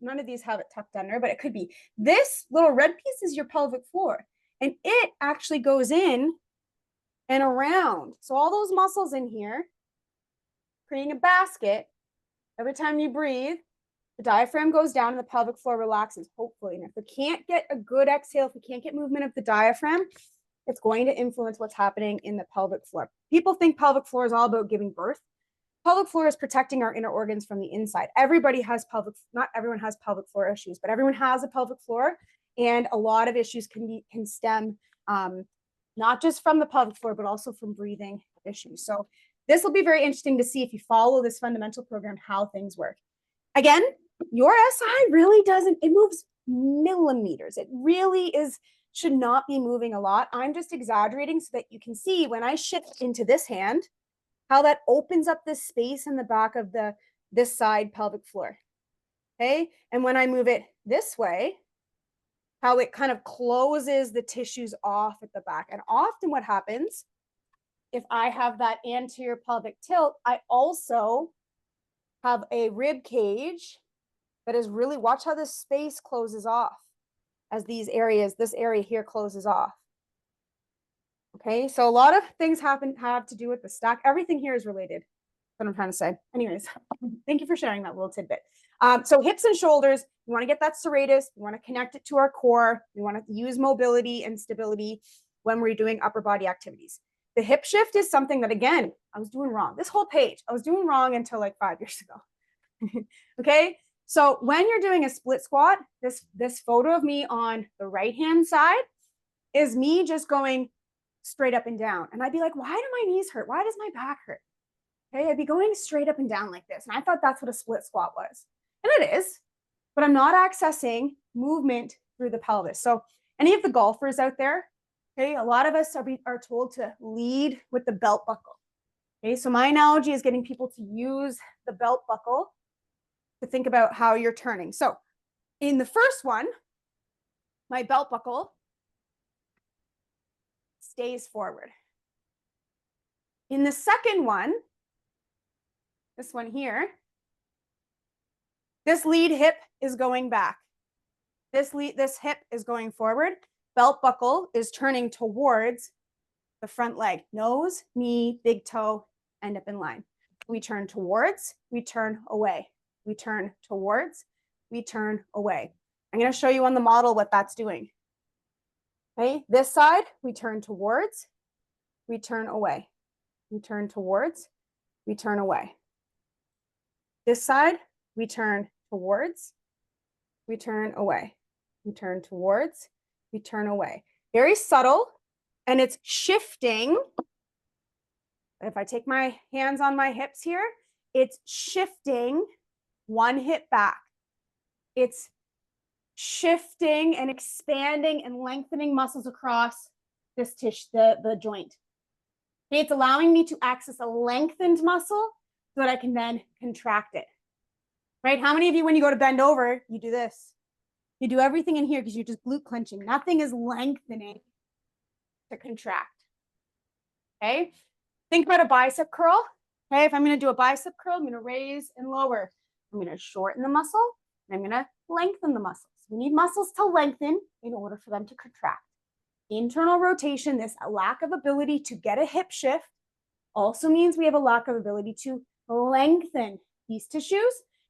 none of these have it tucked under, but it could be. This little red piece is your pelvic floor, and it actually goes in and around. So all those muscles in here, creating a basket. Every time you breathe, the diaphragm goes down and the pelvic floor relaxes, hopefully. And if we can't get a good exhale, if we can't get movement of the diaphragm, it's going to influence what's happening in the pelvic floor. People think pelvic floor is all about giving birth. Pelvic floor is protecting our inner organs from the inside. Everybody has not everyone has pelvic floor issues, but everyone has a pelvic floor. And a lot of issues can stem not just from the pelvic floor, but also from breathing issues. So this will be very interesting to see, if you follow this fundamental program, how things work. Again, your SI really doesn't, it moves millimeters. It really should not be moving a lot. I'm just exaggerating so that you can see when I shift into this hand, how that opens up this space in the back of this side pelvic floor. Okay. And when I move it this way, how it kind of closes the tissues off at the back. And often what happens, if I have that anterior pelvic tilt, I also have a rib cage that is really, watch how this space closes off as this area here closes off. Okay, so a lot of things have to do with the stack. Everything here is related. That's what I'm trying to say. Anyways, thank you for sharing that little tidbit. So hips and shoulders, you want to get that serratus. You want to connect it to our core. You want to use mobility and stability when we're doing upper body activities. The hip shift is something that, again, I was doing wrong. This whole page, I was doing wrong until like 5 years ago. Okay, so when you're doing a split squat, this photo of me on the right-hand side is me just going straight up and down. And I'd be like, why do my knees hurt? Why does my back hurt? Okay, I'd be going straight up and down like this. And I thought that's what a split squat was. And it is, but I'm not accessing movement through the pelvis. So any of the golfers out there, okay, a lot of us are told to lead with the belt buckle. Okay, so my analogy is getting people to use the belt buckle to think about how you're turning. So in the first one, my belt buckle stays forward. In the second one, this one here, this lead hip is going back. This hip is going forward. Belt buckle is turning towards the front leg. Nose, knee, big toe, end up in line. We turn towards, we turn away. We turn towards, we turn away. I'm going to show you on the model what that's doing. Okay, this side, we turn towards, we turn away. We turn towards, we turn away. This side, we turn towards, we turn away. We turn towards, we turn away. Very subtle, and it's shifting. If I take my hands on my hips here, it's shifting one hip back. It's shifting and expanding and lengthening muscles across this tissue, the joint. Okay, it's allowing me to access a lengthened muscle so that I can then contract it. Right? How many of you, when you go to bend over, you do this? You do everything in here because you're just glute clenching. Nothing is lengthening to contract. Okay? Think about a bicep curl. Okay, if I'm going to do a bicep curl, I'm going to raise and lower. I'm going to shorten the muscle, and I'm going to lengthen the muscles. We need muscles to lengthen in order for them to contract. Internal rotation, this lack of ability to get a hip shift, also means we have a lack of ability to lengthen these tissues,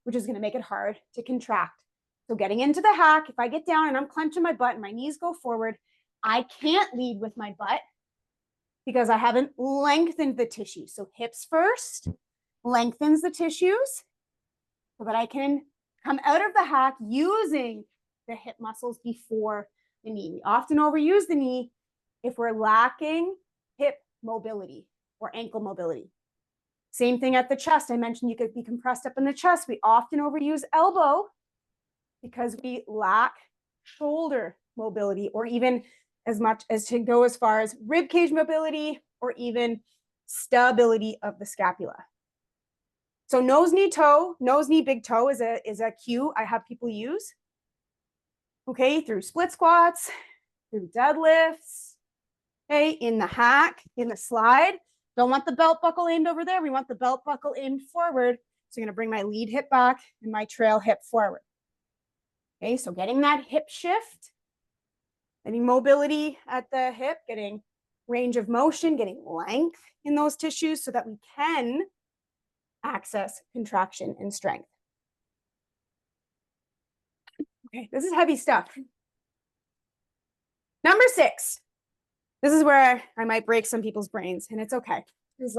which is going to make it hard to contract. So getting into the hack, if I get down and I'm clenching my butt and my knees go forward, I can't lead with my butt. because I haven't lengthened the tissue. So hips first, lengthens the tissues so that I can come out of the hack using the hip muscles before the knee. We often overuse the knee if we're lacking hip mobility or ankle mobility. Same thing at the chest. I mentioned you could be compressed up in the chest. We often overuse elbow because we lack shoulder mobility, or even as much as to go as far as rib cage mobility or even stability of the scapula. So nose, knee, toe, nose, knee, big toe is a cue I have people use. Okay, through split squats, through deadlifts, okay, in the hack, in the slide. Don't want the belt buckle aimed over there. We want the belt buckle aimed forward. So I'm going to bring my lead hip back and my trail hip forward. Okay, so getting that hip shift, getting mobility at the hip, getting range of motion, getting length in those tissues so that we can access contraction and strength. Okay, this is heavy stuff. Number 6. This is where I might break some people's brains, and it's okay. This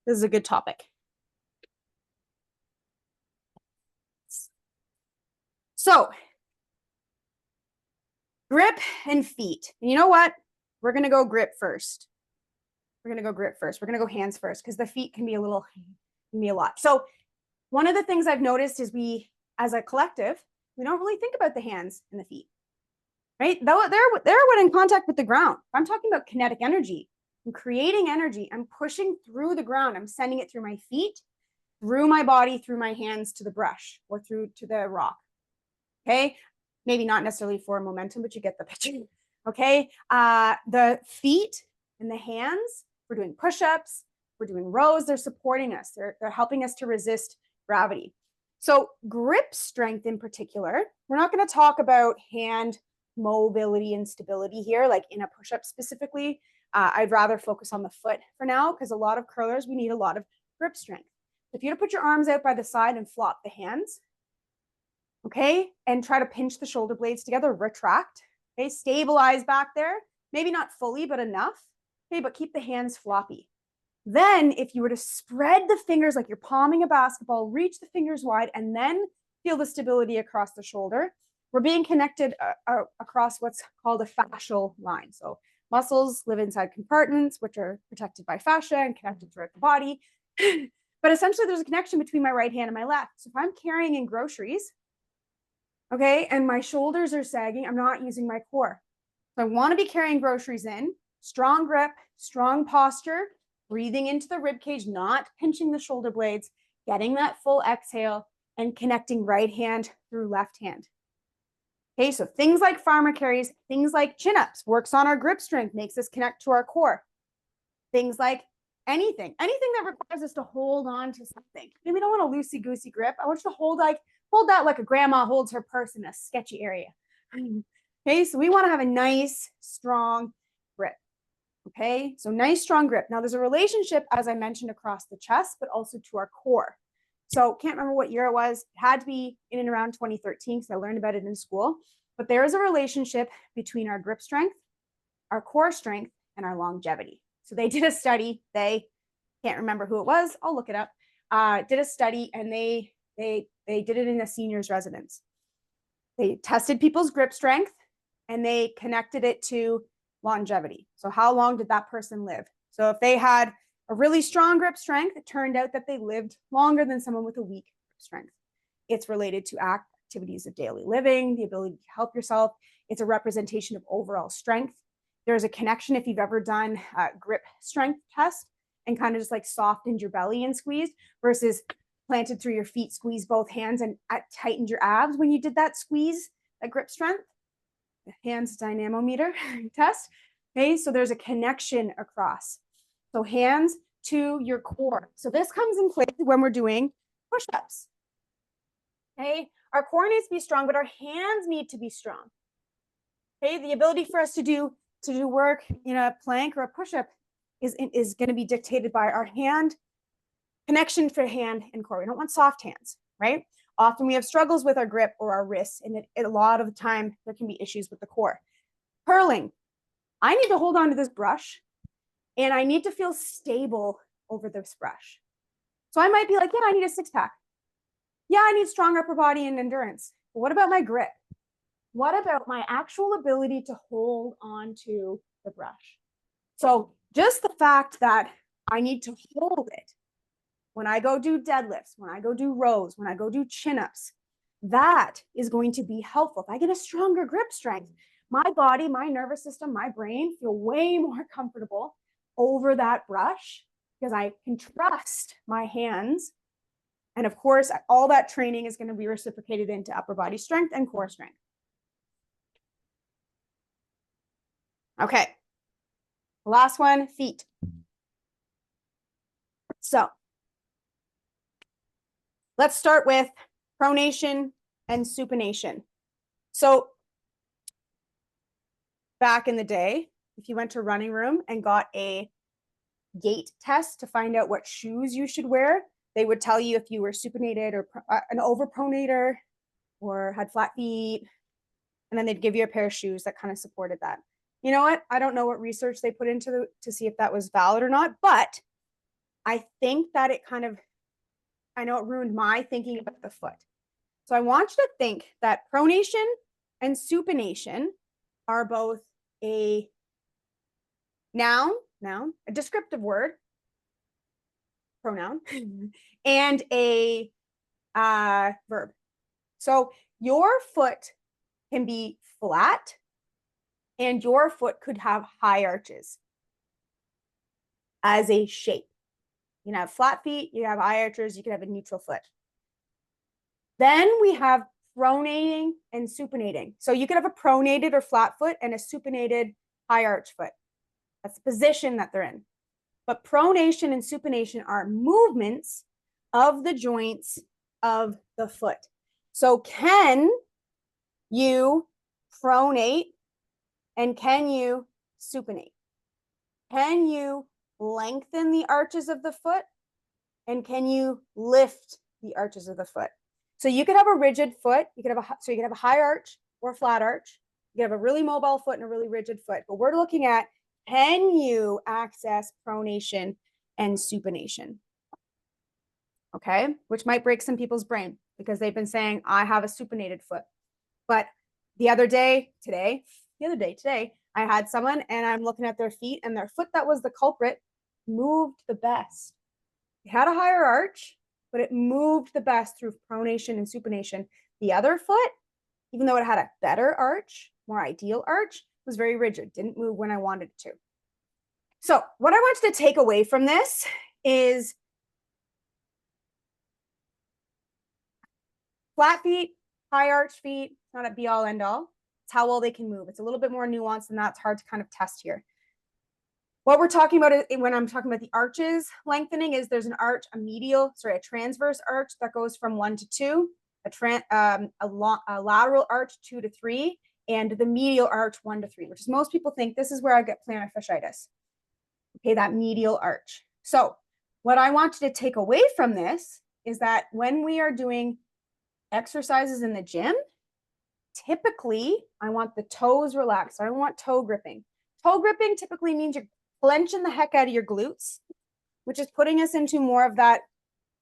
is a good topic. So, grip and feet. And you know what? We're going to go grip first. We're going to go grip first. We're going to go hands first because the feet can be a lot. So, one of the things I've noticed is we, as a collective, we don't really think about the hands and the feet, right? They're when in contact with the ground. I'm talking about kinetic energy. I'm creating energy. I'm pushing through the ground. I'm sending it through my feet, through my body, through my hands to the brush or through to the rock. Okay, maybe not necessarily for momentum, but you get the picture. Okay, the feet and the hands, we're doing push-ups, we're doing rows, they're supporting us, they're helping us to resist gravity. So grip strength in particular, we're not going to talk about hand mobility and stability here, like in a push-up specifically. I'd rather focus on the foot for now, because a lot of curlers, we need a lot of grip strength. If you were to put your arms out by the side and flop the hands, okay, and try to pinch the shoulder blades together, retract, okay, stabilize back there, maybe not fully, but enough, okay, but keep the hands floppy. Then if you were to spread the fingers like you're palming a basketball, reach the fingers wide, and then feel the stability across the shoulder, we're being connected across what's called a fascial line. So muscles live inside compartments, which are protected by fascia and connected throughout the body. But essentially there's a connection between my right hand and my left. So if I'm carrying in groceries, okay, and my shoulders are sagging, I'm not using my core. So I want to be carrying groceries in, strong grip, strong posture, breathing into the rib cage, not pinching the shoulder blades, getting that full exhale, and connecting right hand through left hand. Okay, so things like farmer carries, things like chin-ups, works on our grip strength, makes us connect to our core. Things like anything that requires us to hold on to something. Maybe we don't want a loosey-goosey grip. I want you to hold that like a grandma holds her purse in a sketchy area. Okay, so we want to have a nice, strong grip. Okay, so nice, strong grip. Now there's a relationship, as I mentioned, across the chest, but also to our core. So can't remember what year it was. It had to be in and around 2013 because I learned about it in school. But there is a relationship between our grip strength, our core strength, and our longevity. So they did a study. They can't remember who it was. I'll look it up. Did a study, and they did it in a seniors residence. They tested people's grip strength, and they connected it to longevity. So how long did that person live? So if they had a really strong grip strength, it turned out that they lived longer than someone with a weak grip strength. It's related to activities of daily living, the ability to help yourself. It's a representation of overall strength. There's a connection if you've ever done a grip strength test and kind of just like softened your belly and squeezed versus planted through your feet, squeeze both hands and tightened your abs when you did that squeeze, that grip strength. The hands dynamometer test. Okay, so there's a connection across. So hands to your core. So this comes in place when we're doing push-ups. Okay, our core needs to be strong, but our hands need to be strong. Okay, the ability for us to do work in a plank or a push-up is going to be dictated by our hand connection for hand and core. We don't want soft hands, right? Often we have struggles with our grip or our wrists, and a lot of the time there can be issues with the core. Curling. I need to hold on to this brush and I need to feel stable over this brush. So I might be like, yeah, I need a 6-pack. Yeah, I need strong upper body and endurance. But what about my grip? What about my actual ability to hold on to the brush? So just the fact that I need to hold it when I go do deadlifts, when I go do rows, when I go do chin-ups, that is going to be helpful. If I get a stronger grip strength, my body, my nervous system, my brain feel way more comfortable over that brush because I can trust my hands. And of course, all that training is going to be reciprocated into upper body strength and core strength. Okay. Last one, feet. So let's start with pronation and supination. So back in the day, if you went to running room and got a gait test to find out what shoes you should wear, they would tell you if you were supinated or an overpronator or had flat feet, and then they'd give you a pair of shoes that kind of supported that. You know what? I don't know what research they put into to see if that was valid or not, but I think that it kind of, I know it ruined my thinking about the foot. So I want you to think that pronation and supination are both a noun, a descriptive word, pronoun, and a verb. So your foot can be flat and your foot could have high arches as a shape. You can have flat feet, you have high arches, you can have a neutral foot. Then we have pronating and supinating. So you could have a pronated or flat foot and a supinated high arch foot. That's the position that they're in. But pronation and supination are movements of the joints of the foot. So can you pronate and can you supinate? Can you lengthen the arches of the foot and can you lift the arches of the foot? So you could have a rigid foot, you could have a high arch or a flat arch. You could have a really mobile foot and a really rigid foot. But we're looking at, can you access pronation and supination? Okay, which might break some people's brain because they've been saying, I have a supinated foot. But the other day, today, I had someone and I'm looking at their feet and their foot that was the culprit moved the best. It had a higher arch, but it moved the best through pronation and supination. The other foot, even though it had a better arch, more ideal arch, was very rigid, didn't move when I wanted it to. So what I want you to take away from this is flat feet, high arch feet, not a be all end all. It's how well they can move. It's a little bit more nuanced and that's hard to kind of test here. What we're talking about when I'm talking about the arches lengthening is there's an arch, a transverse arch that goes from 1 to 2, a lateral arch 2 to 3, and the medial arch 1 to 3, which is most people think this is where I get plantar fasciitis. Okay, that medial arch. So what I want you to take away from this is that when we are doing exercises in the gym, typically I want the toes relaxed. I don't want toe gripping. Toe gripping typically means you're clenching the heck out of your glutes, which is putting us into more of that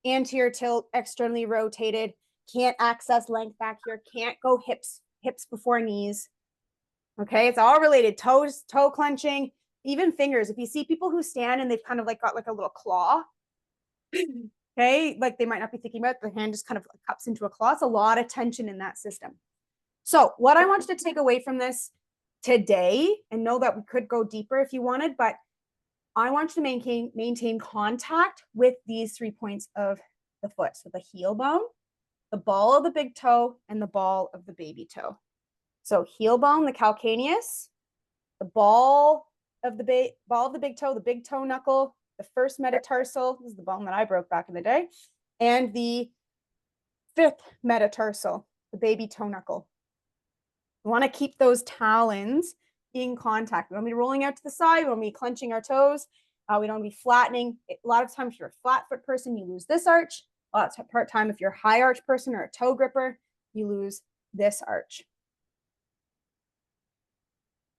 anterior tilt, externally rotated, can't access length back here, can't go hips before knees. Okay, it's all related. Toes, toe clenching, even fingers. If you see people who stand and they've kind of like got like a little claw, okay, like they might not be thinking about it, the hand just kind of cups into a claw. It's a lot of tension in that system. So what I want you to take away from this today, and know that we could go deeper if you wanted, but I want you to maintain contact with these 3 points of the foot. So the heel bone, the ball of the big toe, and the ball of the baby toe. So heel bone, the calcaneus, the ball of the big toe, the big toe knuckle, the first metatarsal, this is the bone that I broke back in the day, and the 5th metatarsal, the baby toe knuckle. We want to keep those talons in contact. We don't be rolling out to the side. We don't be clenching our toes. We don't be flattening. A lot of times, if you're a flat foot person, you lose this arch. A lot of time, if you're a high arch person or a toe gripper, you lose this arch.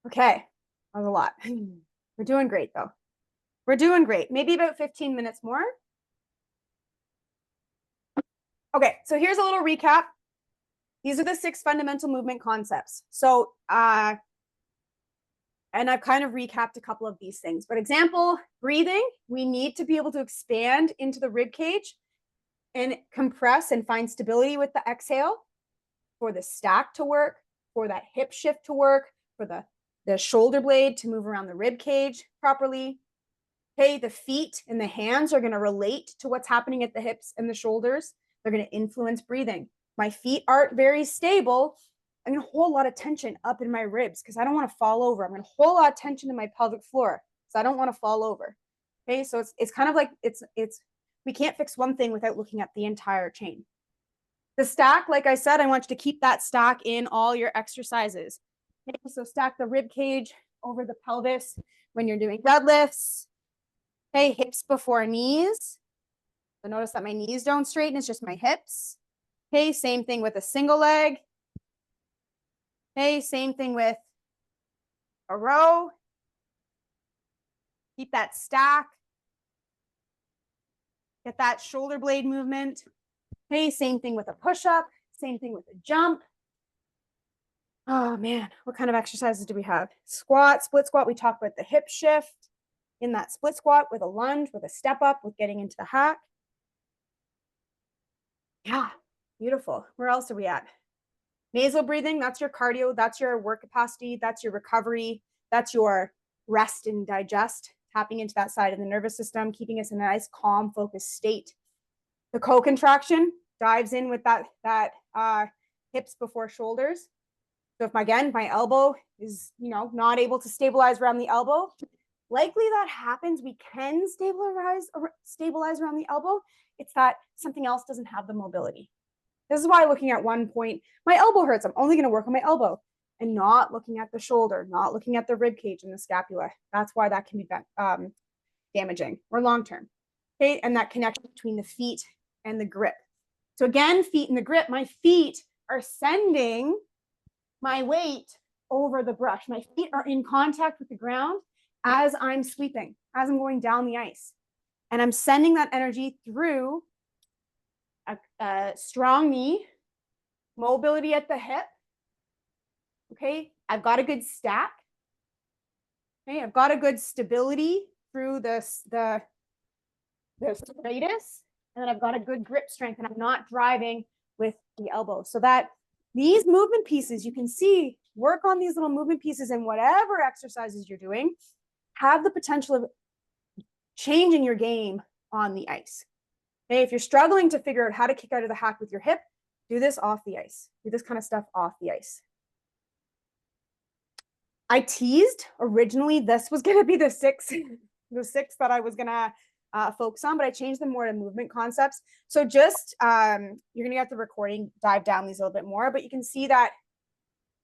Okay, that was a lot. We're doing great though. We're doing great. Maybe about 15 minutes more. Okay, so here's a little recap. These are the 6 fundamental movement concepts. So, and I've kind of recapped a couple of these things. But example, breathing, we need to be able to expand into the rib cage and compress and find stability with the exhale for the stack to work, for that hip shift to work, for the shoulder blade to move around the rib cage properly. Okay, the feet and the hands are going to relate to what's happening at the hips and the shoulders. They're going to influence breathing. My feet aren't very stable. I'm going to hold a lot of tension up in my ribs because I don't want to fall over. I'm going to hold a lot of tension in my pelvic floor because I don't want to fall over. Okay, so it's kind of like we can't fix one thing without looking at the entire chain. The stack, like I said, I want you to keep that stack in all your exercises. Okay, so stack the rib cage over the pelvis when you're doing deadlifts. Okay, hips before knees. So notice that my knees don't straighten, it's just my hips. Okay, same thing with a single leg. Okay, same thing with a row. Keep that stack. Get that shoulder blade movement. Okay, same thing with a push-up. Same thing with a jump. Oh man, what kind of exercises do we have? Squat, split squat. We talked about the hip shift in that split squat with a lunge, with a step up, with getting into the hack. Yeah, beautiful. Where else are we at? Nasal breathing, that's your cardio, that's your work capacity, that's your recovery, that's your rest and digest, tapping into that side of the nervous system, keeping us in a nice, calm, focused state. The CoContraction dives in with that hips before shoulders. So if my elbow is, not able to stabilize around the elbow, likely that happens. We can stabilize around the elbow. It's that something else doesn't have the mobility. This is why looking at one point, my elbow hurts. I'm only going to work on my elbow and not looking at the shoulder, not looking at the rib cage and the scapula. That's why that can be damaging or long-term. Okay, and that connection between the feet and the grip. So again, feet and the grip, my feet are sending my weight over the brush. My feet are in contact with the ground as I'm sweeping, as I'm going down the ice. And I'm sending that energy through a strong knee, mobility at the hip. Okay, I've got a good stack. Okay, I've got a good stability through the serratus, and then I've got a good grip strength, and I'm not driving with the elbow. So that these movement pieces, you can see, work on these little movement pieces in whatever exercises you're doing, have the potential of changing your game on the ice. Okay, if you're struggling to figure out how to kick out of the hack with your hip, do this off the ice. Do this kind of stuff off the ice. I teased originally this was going to be the six that I was going to focus on, but I changed them more to movement concepts. So just you're going to get the recording, dive down these a little bit more, but you can see that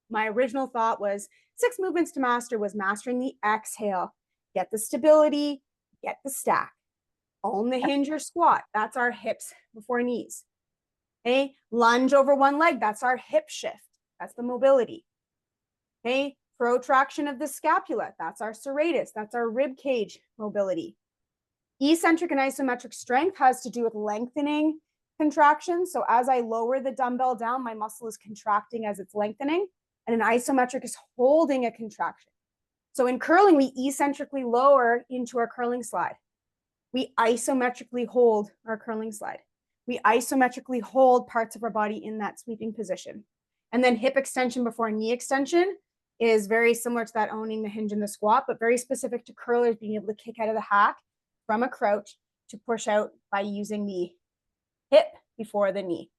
my original thought was 6 movements to master was mastering the exhale, get the stability, get the stack, own the hinge or squat. That's our hips before knees. Okay, lunge over one leg. That's our hip shift. That's the mobility. Okay, protraction of the scapula. That's our serratus. That's our rib cage mobility. Eccentric and isometric strength has to do with lengthening contraction. So as I lower the dumbbell down, my muscle is contracting as it's lengthening. And an isometric is holding a contraction. So in curling, we eccentrically lower into our curling slide. We isometrically hold our curling slide. We isometrically hold parts of our body in that sweeping position. And then hip extension before knee extension is very similar to that owning the hinge and the squat, but very specific to curlers being able to kick out of the hack from a crouch to push out by using the hip before the knee.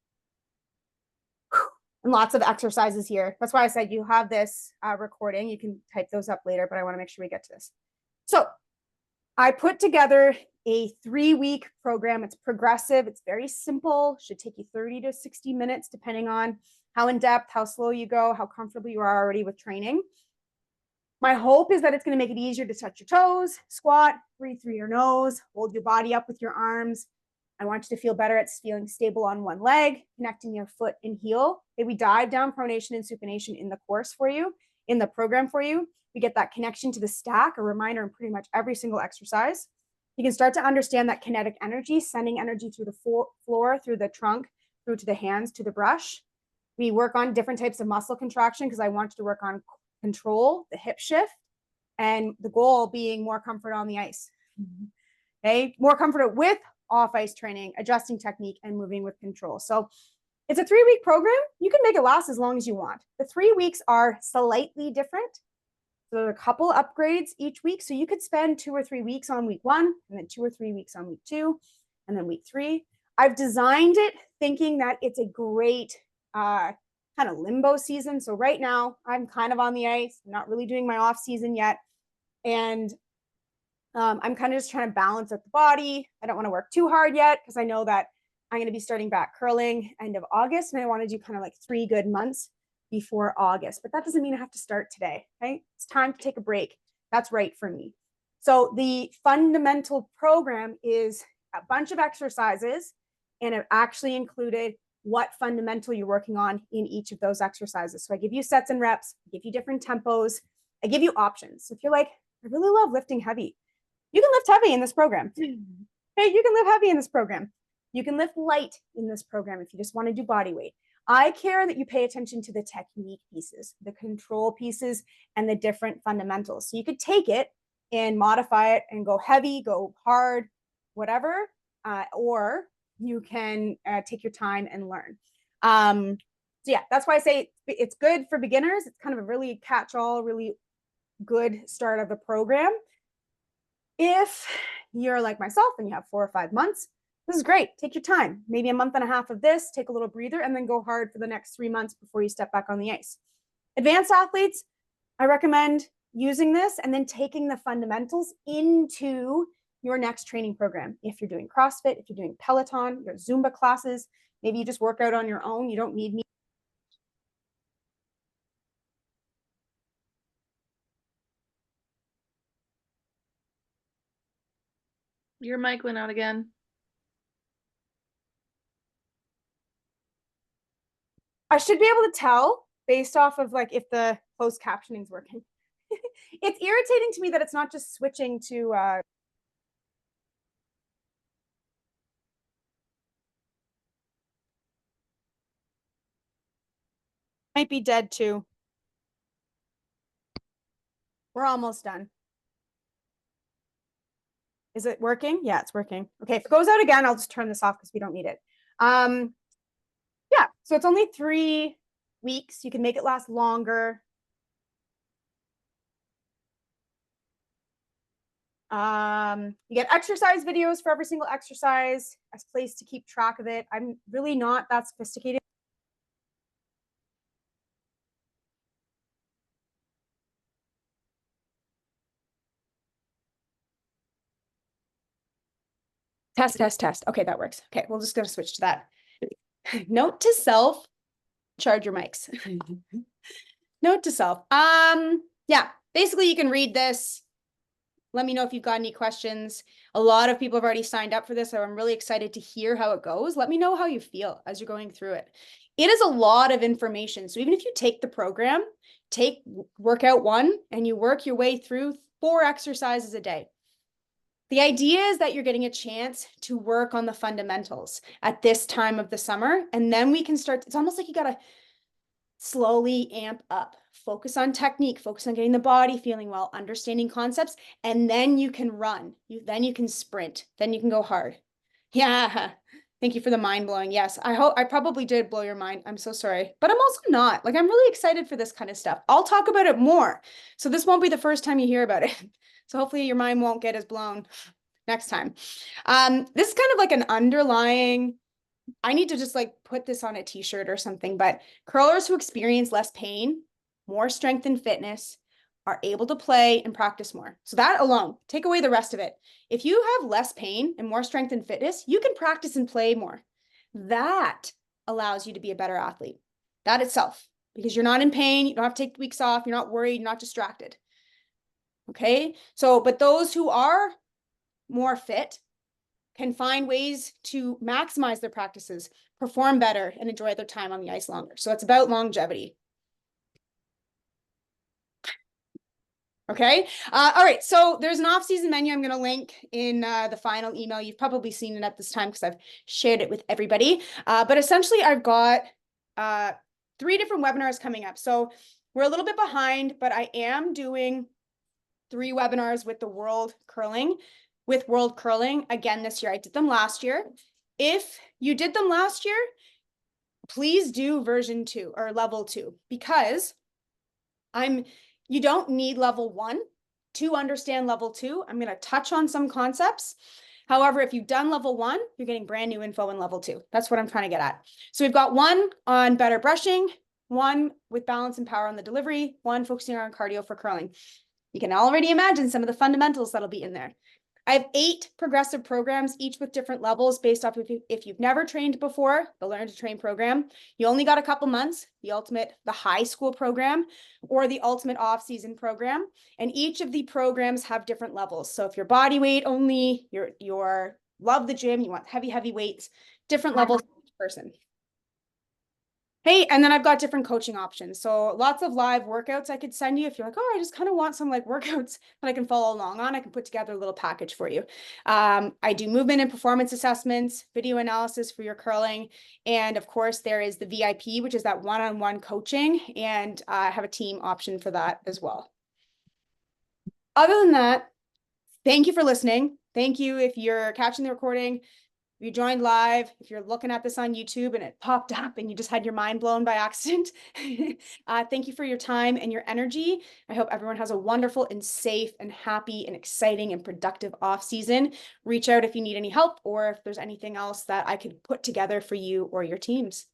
And lots of exercises here. That's why I said you have this recording. You can type those up later, but I want to make sure we get to this. So I put together a 3-week program. It's progressive. It's very simple. Should take you 30 to 60 minutes, depending on how in depth, how slow you go, how comfortable you are already with training. My hope is that it's going to make it easier to touch your toes, squat, breathe through your nose, hold your body up with your arms. I want you to feel better at feeling stable on one leg, connecting your foot and heel. Okay, we dive down pronation and supination in the course for you, in the program for you. We get that connection to the stack, a reminder in pretty much every single exercise. You can start to understand that kinetic energy, sending energy through the floor, through the trunk, through to the hands, to the brush. We work on different types of muscle contraction because I want you to work on control, the hip shift, and the goal being more comfort on the ice. Okay, more comfort with off ice training, adjusting technique, and moving with control. So it's a 3-week program. You can make it last as long as you want. The 3 weeks are slightly different. So there are a couple upgrades each week. So you could spend 2 or 3 weeks on week 1, and then 2 or 3 weeks on week 2, and then week 3. I've designed it thinking that it's a great kind of limbo season. So right now I'm kind of on the ice. I'm not really doing my off season yet. And I'm kind of just trying to balance out the body. I don't want to work too hard yet because I know that I'm going to be starting back curling end of August. And I want to do kind of like 3 good months before August. But that doesn't mean I have to start today, right? It's time to take a break. That's right for me. So the fundamental program is a bunch of exercises, and it actually included what fundamental you're working on in each of those exercises. So I give you sets and reps, I give you different tempos, I give you options. So if you're like, I really love lifting heavy, you can lift heavy in this program. Okay, you can lift heavy in this program. You can lift light in this program if you just want to do body weight. I care that you pay attention to the technique pieces, the control pieces, and the different fundamentals. So you could take it and modify it and go heavy, go hard, whatever, or you can take your time and learn. So yeah, that's why I say it's good for beginners. It's kind of a really catch-all, really good start of the program. If you're like myself and you have 4 or 5 months, this is great. Take your time, maybe a month and a half of this, take a little breather, and then go hard for the next 3 months before you step back on the ice. Advanced athletes, I recommend using this and then taking the fundamentals into your next training program. If you're doing CrossFit, if you're doing Peloton, your Zumba classes, maybe you just work out on your own. You don't need me. Your mic went out again. I should be able to tell based off of like if the closed captioning is working. It's irritating to me that it's not just switching to might be dead too. We're almost done. Is it working? Yeah, it's working. Okay, if it goes out again, I'll just turn this off because we don't need it. Yeah, so it's only 3 weeks. You can make it last longer. You get exercise videos for every single exercise, a place to keep track of it. I'm really not that sophisticated. Test. Okay, that works. Okay, we'll just go to switch to that. Note to self, charge your mics. Note to self. Yeah, basically you can read this. Let me know if you've got any questions. A lot of people have already signed up for this, so I'm really excited to hear how it goes. Let me know how you feel as you're going through it. It is a lot of information. So even if you take the program, take workout 1 and you work your way through 4 exercises a day. The idea is that you're getting a chance to work on the fundamentals at this time of the summer, and then we can start. It's almost like you got to slowly amp up, focus on technique, focus on getting the body feeling well, understanding concepts, and then you can run. Then you can sprint, then you can go hard. Yeah. Thank you for the mind blowing. Yes, I hope I probably did blow your mind. I'm so sorry, but I'm also not. Like, I'm really excited for this kind of stuff. I'll talk about it more. So this won't be the first time you hear about it. So hopefully your mind won't get as blown next time. This is kind of like an underlying, I need to just like put this on a t-shirt or something, but curlers who experience less pain, more strength and fitness, are able to play and practice more. So that alone, take away the rest of it. If you have less pain and more strength and fitness, you can practice and play more. That allows you to be a better athlete. That itself, because you're not in pain, you don't have to take weeks off, you're not worried, you're not distracted. Okay, so, but those who are more fit can find ways to maximize their practices, perform better, and enjoy their time on the ice longer. So it's about longevity. Okay. All right. So there's an off-season menu I'm going to link in the final email. You've probably seen it at this time because I've shared it with everybody. But essentially, I've got 3 different webinars coming up. So we're a little bit behind, but I am doing 3 webinars with the World Curling, again this year. I did them last year. If you did them last year, please do version 2 or level 2, because you don't need level 1 to understand level 2. I'm going to touch on some concepts. However, if you've done level 1, you're getting brand new info in level 2. That's what I'm trying to get at. So we've got 1 on better brushing, 1 with balance and power on the delivery, 1 focusing on cardio for curling. You can already imagine some of the fundamentals that'll be in there. I have 8 progressive programs, each with different levels based off of if you've never trained before, the Learn to Train program. You only got a couple months, the high school program, or the ultimate off-season program. And each of the programs have different levels. So if you're body weight only, you're love the gym, you want heavy weights, different levels for each person. Hey, and then I've got different coaching options. So lots of live workouts I could send you if you're like, oh, I just kind of want some like workouts that I can follow along on. I can put together a little package for you. I do movement and performance assessments, video analysis for your curling. And of course, there is the VIP, which is that one-on-one coaching. And I have a team option for that as well. Other than that, thank you for listening. Thank you if you're catching the recording. If you joined live, if you're looking at this on YouTube and it popped up and you just had your mind blown by accident, thank you for your time and your energy. I hope everyone has a wonderful and safe and happy and exciting and productive off season. Reach out if you need any help or if there's anything else that I could put together for you or your teams.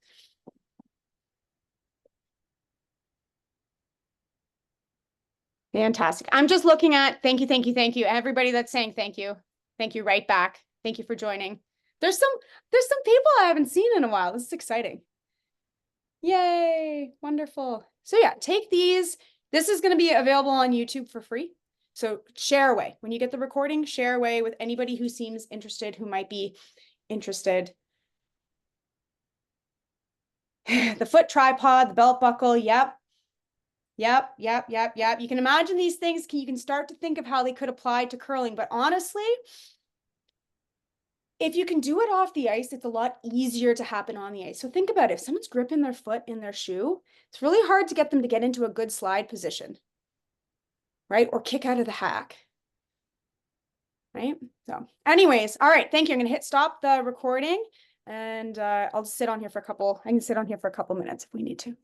Fantastic. I'm just looking at thank you. Everybody that's saying thank you. Thank you right back. Thank you for joining. There's some people I haven't seen in a while. This is exciting. Yay, wonderful. So yeah, take these. This is going to be available on YouTube for free. So share away. When you get the recording, share away with anybody who seems interested, who might be interested. The foot tripod, the belt buckle. Yep. You can imagine these things. You can start to think of how they could apply to curling. But honestly, if you can do it off the ice, it's a lot easier to happen on the ice. So think about it. If someone's gripping their foot in their shoe, it's really hard to get them to get into a good slide position, right? Or kick out of the hack, right? So anyways, all right, thank you. I'm going to hit stop the recording and I'll sit on here for a couple minutes if we need to.